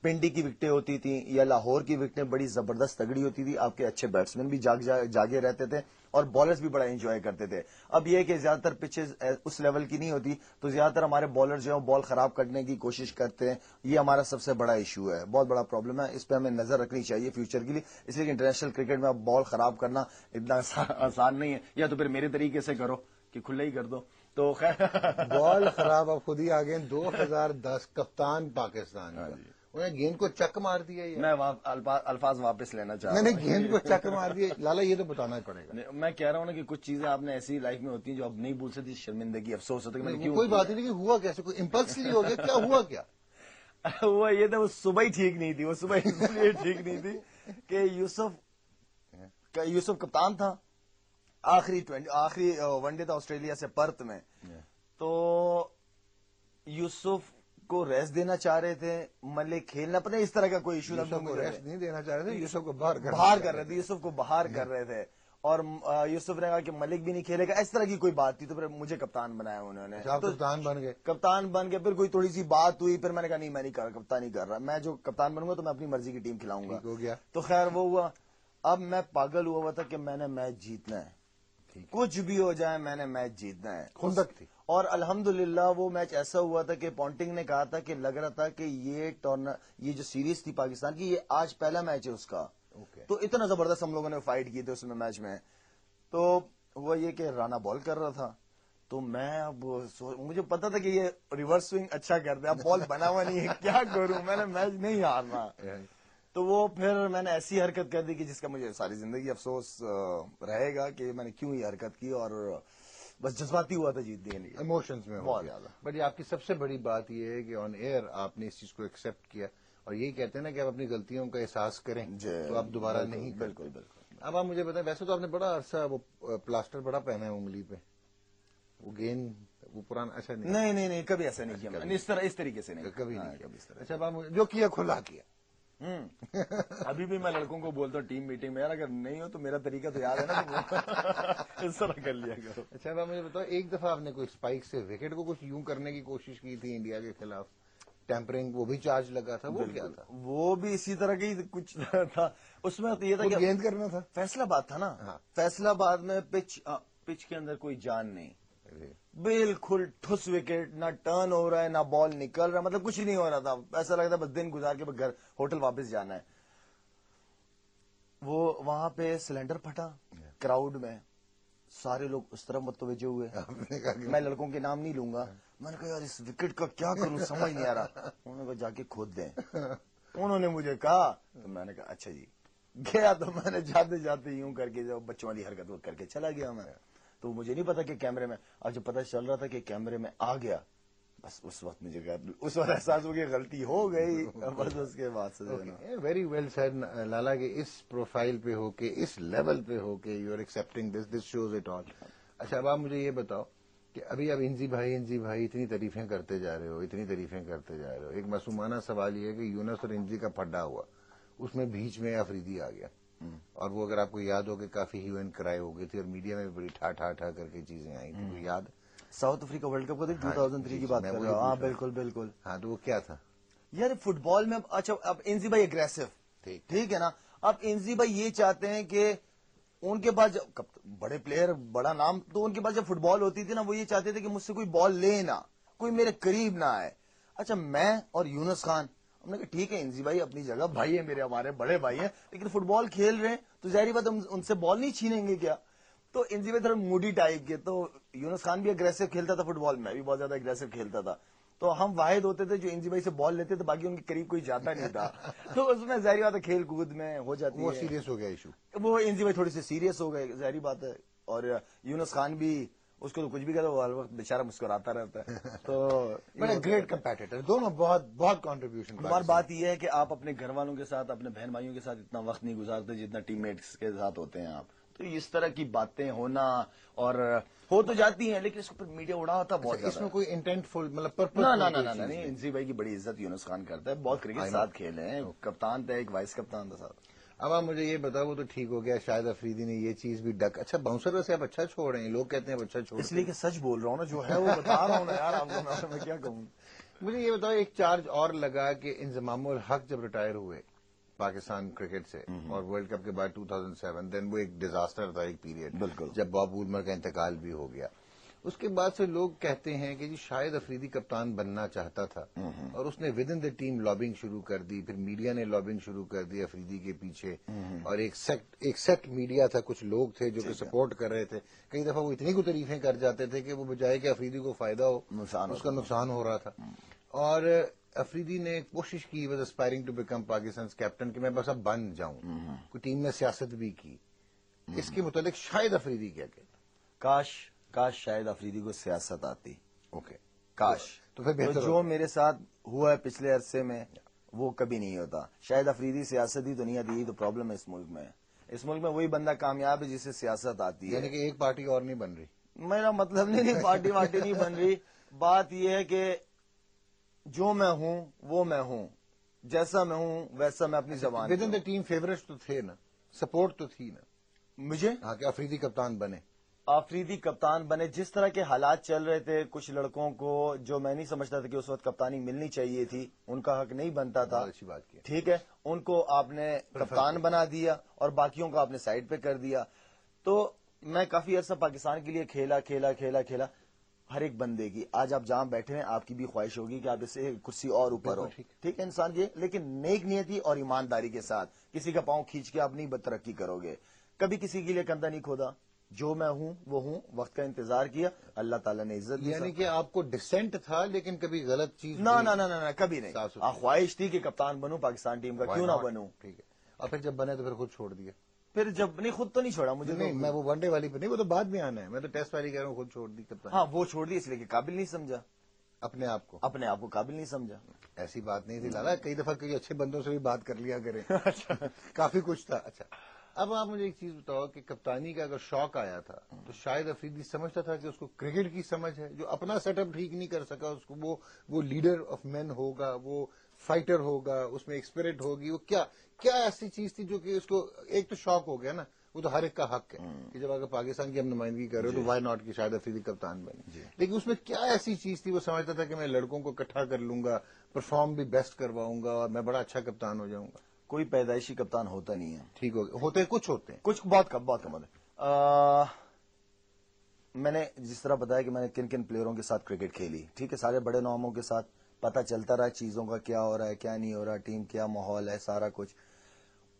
پنڈی کی وکٹیں ہوتی تھیں یا لاہور کی وکٹیں بڑی زبردست تگڑی ہوتی تھی، آپ کے اچھے بیٹسمین بھی جاگے رہتے تھے اور بالرز بھی بڑا انجوائے کرتے تھے. اب یہ کہ زیادہ تر پچز اس لیول کی نہیں ہوتی، تو زیادہ تر ہمارے بالر جو ہیں بال خراب کرنے کی کوشش کرتے ہیں. یہ ہمارا سب سے بڑا ایشو ہے، بہت بڑا پرابلم ہے. اس پہ ہمیں نظر رکھنی چاہیے فیوچر کے لیے، اس لیے کہ انٹرنیشنل کرکٹ میں اب بال خراب کرنا اتنا آسان نہیں ہے. یا تو پھر میرے طریقے سے کرو کہ کھلا ہی کر دو. تو خیر بال خراب اب خود ہی آ گئے. 2010 کپتان پاکستان کا انہیں گیند کو چک مار دیا. میں الفاظ واپس لینا چاہ رہا ہوں. نہیں، گیند کو چک مار دیا. لالا یہ تو بتانا ہی پڑے گا. میں کہہ رہا ہوں نا کہ کچھ چیزیں آپ نے ایسی لائف میں ہوتی ہیں جو آپ نہیں بھول سکتی، شرمندگی، افسوس ہوتا ہے کہ کوئی بات نہیں کہ ہوا کیسے، کوئی امپلسلی ہو گیا. کیا ہوا؟ کیا ہوا یہ تھا، وہ صبح ہی ٹھیک نہیں تھی. وہ صبح اس لیے ٹھیک نہیں تھی کہ یوسف کپتان تھا. آخری ون ڈے تھا آسٹریلیا سے پرتھ میں، تو یوسف کو ریسٹ دینا چاہ رہے تھے. ملک کھیلنا، پتہ اس طرح کا کوئی ایشو یوسف کو ریسٹ نہیں دینا چاہ رہے تھے، یوسف کو باہر کر رہے تھے. یوسف کو باہر کر رہے تھے اور یوسف نے کہا کہ ملک بھی نہیں کھیلے گا. اس طرح کی کوئی بات تھی، تو پھر مجھے کپتان بنایا انہوں نے. کپتان بن گئے. کپتان بن گئے. پھر کوئی تھوڑی سی بات ہوئی، پھر میں نے کہا نہیں، میں نہیں کپتان نہیں کر رہا. میں جو کپتان بنوں گا تو میں اپنی مرضی کی ٹیم کھلاؤں گا. ہو گیا. تو خیر وہ ہوا. اب میں پاگل ہوا تھا کہ میں نے میچ جیتنا ہے، کچھ بھی ہو جائے میں نے میچ جیتنا ہے. خندق تھی. اور الحمدللہ وہ میچ ایسا ہوا تھا کہ پونٹنگ نے کہا تھا کہ لگ رہا تھا کہ یہ جو سیریز تھی پاکستان کی، یہ آج پہلا میچ ہے اس کا. تو اتنا زبردست ہم لوگوں نے فائٹ کی تھی اس میں میچ میں. تو وہ یہ کہ رانا بال کر رہا تھا، تو میں اب مجھے پتا تھا کہ یہ ریورس سوئنگ اچھا کرتا ہے. اب بال بنا ہوا نہیں ہے، کیا کروں، میں نے میچ نہیں ہارنا. تو وہ پھر میں نے ایسی حرکت کر دی کہ جس کا مجھے ساری زندگی افسوس رہے گا کہ میں نے کیوں یہ حرکت کی، اور بس جذباتی ہوا تھا جیتنے کے لیے، ایموشنز میں ہو بہت گیا. زیادہ. بٹ یہ آپ کی سب سے بڑی بات یہ ہے کہ آن ایئر آپ نے اس چیز کو ایکسپٹ کیا، اور یہی کہتے ہیں نا کہ آپ اپنی غلطیوں کا احساس کریں تو آپ دوبارہ نہیں کرتے. بالکل بالکل. اب آپ مجھے بتائیں، ویسے تو آپ نے بڑا عرصہ وہ پلاسٹر بڑا پہنا ہے انگلی پہ، وہ گیند وہ پرانا ایسا نہیں؟ نہیں کبھی ایسا نہیں کیا میں نے، اس طریقے سے نہیں کبھی ہاں، نہیں کیا. کبھی اس طرح. اچھا آپ جو کیا کھلا کیا. ابھی بھی میں لڑکوں کو بولتا ہوں ٹیم میٹنگ میں، یار اگر نہیں ہو تو میرا طریقہ تو یاد ہے نا، تو اس طرح کر لیا کرو. اچھا اب آپ مجھے بتاؤ، ایک دفعہ آپ نے کوئی اسپائک سے وکٹ کو کچھ یوں کرنے کی کوشش کی تھی انڈیا کے خلاف، ٹیمپرنگ، وہ بھی چارج لگا تھا، وہ کیا تھا؟ وہ بھی اسی طرح کی کچھ تھا. اس میں یہ تھا کہ گیند کرنا تھا. فیصلہ باد تھا نا، فیصلہ باد میں پچ کے اندر کوئی جان نہیں، بالکل ٹھس وکٹ، نہ ٹرن ہو رہا ہے نہ بال نکل رہا ہے، مطلب کچھ نہیں ہو رہا تھا. ایسا لگتا بس دن گزار کے گھر ہوٹل واپس جانا ہے. وہ وہاں پہ سلنڈر پھٹا کراؤڈ میں، سارے لوگ اس طرف متوجہ ہوئے. میں لڑکوں کے نام نہیں لوں گا. میں نے کہا یار اس وکٹ کا کیا کروں، سمجھ نہیں آ رہا. انہوں نے کہا جا کے کھود دیں. انہوں نے مجھے کہا تو میں نے کہا اچھا جی. گیا تو میں نے جاتے جاتے یوں کر کے جو بچوں والی حرکت وہ کر کے چلا گیا میں. تو مجھے نہیں پتا کہ کیمرے میں، اور جب پتا چل رہا تھا کہ کیمرے میں آ گیا، بس اس وقت مجھے اس وقت احساس ہو گیا غلطی ہو گئی. بس اس کے بعد سے ویری ویل سیڈ لالا، کہ اس پروفائل پہ ہو کے، اس لیول پہ ہو کے you are expecting this shows it all. اچھا اب آپ مجھے یہ بتاؤ کہ ابھی آپ انزی بھائی اتنی تعریفیں کرتے جا رہے ہو، ایک معصومانہ سوال یہ ہے کہ یونس اور انزی کا پھڈا ہوا، اس میں بیچ میں افریدی آ گیا، اور وہ اگر آپ کو یاد ہو کہ کافی ہیو اینڈ کرائی ہو گئی تھی، اور میڈیا میں بڑی ٹھا کر کے چیزیں آئی تھیں، وہ یاد؟ ساؤتھ افریقہ ورلڈ کپ کا 2003 کی بات کر رہا ہوں. ہاں بالکل بالکل. ہاں تو وہ کیا تھا یار فٹ بال میں، اچھا اب انزی بھائی اگریسو، ٹھیک ہے نا. اب انزی بھائی یہ چاہتے ہیں کہ ان کے پاس بڑے پلیئر، بڑا نام، تو ان کے پاس جب فٹ بال ہوتی تھی نا، وہ یہ چاہتے تھے کہ مجھ سے کوئی بال لے نہ، کوئی میرے قریب نہ آئے. اچھا میں اور یونس خان ہم نے کہا ٹھیک ہے انزی بھائی اپنی جگہ بھائی ہیں، میرے ہمارے بڑے بھائی ہیں، لیکن فٹ بال کھیل رہے ہیں تو ظاہری بات ہم ان سے بال نہیں چھینیں گے کیا. تو انزی بھائی تھوڑا موڈی ٹائپ کے، تو یونس خان بھی اگریسو کھیلتا تھا فٹ بال، میں بھی بہت زیادہ اگریسو کھیلتا تھا. تو ہم واحد ہوتے تھے جو انزی بھائی سے بال لیتے تھے، باقی ان کے قریب کوئی جاتا نہیں تھا. تو اس میں ظاہری بات ہے کھیل کود میں ہو جاتی ہے، وہ سیریس ہو گیا ایشو. وہ انزی بھائی تھوڑی سی سیریس ہو گئے، ظاہری بات ہے. اور یونس خان بھی، اس کو تو کچھ بھی کہتا وہ ہر وقت بیچارہ مسکراتا رہتا ہے. تو بڑے گریٹ کمپیٹیٹر دونوں، بہت کنٹریبیوشن. ہماری بات یہ ہے کہ آپ اپنے گھر والوں کے ساتھ، اپنے بہن بھائیوں کے ساتھ اتنا وقت نہیں گزارتے جتنا ٹیم میٹس کے ساتھ ہوتے ہیں آپ. تو اس طرح کی باتیں ہونا اور ہو تو جاتی ہیں، لیکن اس کو میڈیا اڑاتا بہت زیادہ. اس میں کوئی انٹینٹ فل مطلب پرپز نہیں. انزی بھائی کی بڑی عزت یونس خان کرتا ہے، بہت کرکٹ ساتھ کھیلے ہیں، کپتان تھا، ایک وائس کپتان تھا ساتھ. اب آپ مجھے یہ بتاؤ، وہ تو ٹھیک ہو گیا، شاید افریدی نے یہ چیز بھی ڈک. اچھا باؤنسر سے آپ اچھا چھوڑ رہے ہیں، لوگ کہتے ہیں اچھا چھوڑ، اس لیے کہ سچ بول رہا ہوں نا، جو ہے وہ بتا رہا ہوں نا یار آپ کو، میں کیا کہوں. مجھے یہ بتاؤ، ایک چارج اور لگا کہ انضمام الحق جب ریٹائر ہوئے پاکستان کرکٹ سے اور ورلڈ کپ کے بعد 2007، دین وہ ایک ڈیزاسٹر تھا، ایک پیریڈ بالکل، جب باب وولمر کا انتقال بھی ہو گیا. اس کے بعد سے لوگ کہتے ہیں کہ جی شاید افریدی کپتان بننا چاہتا تھا، اور اس نے with in the team lobbying شروع کر دی، پھر میڈیا نے لابنگ شروع کر دی افریدی کے پیچھے، اور ایک سیٹ میڈیا تھا، کچھ لوگ تھے جو کہ سپورٹ کر رہے تھے. کئی دفعہ وہ اتنی کو تعریفیں کر جاتے تھے کہ وہ بجائے کہ افریدی کو فائدہ ہو، اس کا نقصان ہو رہا تھا. اور افریدی نے کوشش کی، was aspiring to become Pakistan captain, کہ میں بس اب بن جاؤں، کوئی ٹیم میں سیاست بھی کی. اس کے متعلق شاید افریدی کیا کہتا؟ کاش شاید افریدی کو سیاست آتی. اوکے، کاش. تو پھر بہتر جو میرے ساتھ ہوا ہے پچھلے عرصے میں وہ کبھی نہیں ہوتا. شاید افریدی سیاست ہی تو نہیں آتی. تو پرابلم ہے اس ملک میں. اس ملک میں وہی بندہ کامیاب ہے جسے سیاست آتی ہے. یعنی کہ ایک پارٹی اور نہیں بن رہی. میرا مطلب نہیں پارٹی واٹی نہیں بن رہی. بات یہ ہے کہ جو میں ہوں وہ میں ہوں، جیسا میں ہوں ویسا میں اپنی زبان. With in the team favourites تو تھے نا، سپورٹ تو تھی نا مجھے، ہاں کہ افریدی کپتان بنے. آفریدی کپتان بنے. جس طرح کے حالات چل رہے تھے، کچھ لڑکوں کو جو میں نہیں سمجھتا تھا کہ اس وقت کپتانی ملنی چاہیے تھی، ان کا حق نہیں بنتا تھا. بہت اچھی بات کی. ٹھیک ہے، ان کو آپ نے کپتان بنا دیا اور باقیوں کو آپ نے سائڈ پہ کر دیا. تو میں کافی عرصہ پاکستان کے لیے کھیلا. ہر ایک بندے کی، آج آپ جہاں بیٹھے ہیں آپ کی بھی خواہش ہوگی کہ آپ اس سے کرسی اور اوپر ہو. ٹھیک ہے انسان یہ، لیکن نیک نیتی اور ایمانداری کے ساتھ. کسی کا پاؤں کھینچ کے آپ نہیں ترقی کرو گے. کبھی کسی کے لیے کندھا نہیں کھودا، جو میں ہوں وہ ہوں، وقت کا انتظار کیا، اللہ تعالیٰ نے عزت دی. یعنی کہ آپ کو ڈسینٹ تھا لیکن کبھی غلط چیز نہ نہ نہ نہ کبھی نہیں. صاف ستھری. خواہش تھی کہ کپتان بنوں پاکستان ٹیم کا، Why کیوں نہ not؟ بنوں. ٹھیک ہے. اور پھر جب بنے تو پھر خود چھوڑ دیا. پھر جب نہیں، خود تو نہیں چھوڑا مجھے. نہیں میں وہ ون ڈے والی پہ نہیں، وہ تو بعد میں آنا ہے. میں تو ٹیسٹ والی کہہ رہا ہوں، خود چھوڑ دی کپتان. ہاں وہ چھوڑ دی اس لیے کہ قابل نہیں سمجھا، اپنے آپ کو. اپنے آپ کو قابل نہیں سمجھا. ایسی بات نہیں تھی لالا، کئی دفعہ کئی اچھے بندوں سے بھی بات کر لیا کریں. کافی کچھ تھا. اچھا اب آپ مجھے ایک چیز بتاؤ کہ کپتانی کا اگر شوق آیا تھا تو شاہد افریدی سمجھتا تھا کہ اس کو کرکٹ کی سمجھ ہے، جو اپنا سیٹ اپ ٹھیک نہیں کر سکا اس کو وہ لیڈر آف مین ہوگا، وہ فائٹر ہوگا، اس میں ایک اسپرٹ ہوگی. وہ کیا ایسی چیز تھی جو کہ اس کو ایک تو شوق ہو گیا نا، وہ تو ہر ایک کا حق ہے کہ جب اگر پاکستان کی ہم نمائندگی کر رہے ہو تو وائی ناٹ کہ شاہد افریدی کپتان بنے. لیکن اس میں کیا ایسی چیز تھی وہ سمجھتا تھا کہ میں لڑکوں کو اکٹھا کر لوں گا، پرفارم بھی بیسٹ کرواؤں گا اور میں بڑا اچھا کپتان ہو جاؤں گا. کوئی پیدائشی کپتان ہوتا نہیں ہے. ٹھیک ہوتے کچھ ہوتے ہیں. کچھ بہت کم ہوتے ہیں. میں نے جس طرح بتایا کہ میں نے کن کن پلیئروں کے ساتھ کرکٹ کھیلی، ٹھیک ہے، سارے بڑے ناموں کے ساتھ پتہ چلتا رہا چیزوں کا کیا ہو رہا ہے کیا نہیں ہو رہا، ٹیم کیا ماحول ہے، سارا کچھ.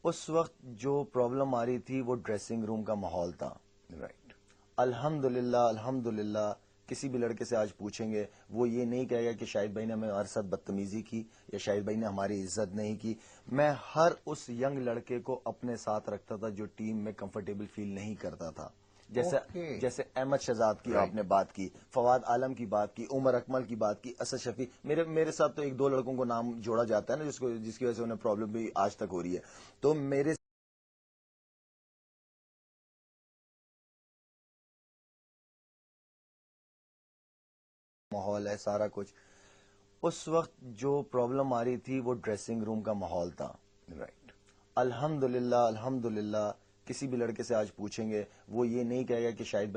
اس وقت جو پرابلم آ رہی تھی وہ ڈریسنگ روم کا ماحول تھا. رائٹ. الحمدللہ کسی بھی لڑکے سے آج پوچھیں گے وہ یہ نہیں کہے گا کہ شاہد بھائی نے ہمیں ہمارے ساتھ بدتمیزی کی یا شاہد بھائی نے ہماری عزت نہیں کی. میں ہر اس ینگ لڑکے کو اپنے ساتھ رکھتا تھا جو ٹیم میں کمفرٹیبل فیل نہیں کرتا تھا. جیسے احمد شہزاد کی آپ نے بات کی، فواد عالم کی بات کی، عمر اکمل کی بات کی، اسد شفیع. میرے ساتھ تو ایک دو لڑکوں کو نام جوڑا جاتا ہے نا جس کی وجہ سے انہیں پرابلم بھی آج تک ہو رہی ہے. تو میرے ماحول ہے سارا کچھ. اس وقت جو پرابلم آ رہی تھی وہ ڈریسنگ روم کا ماحول تھا. رائٹ. الحمدللہ کسی بھی لڑکے سے آج پوچھیں گے وہ یہ نہیں کہے گا کہ شاہد بھائی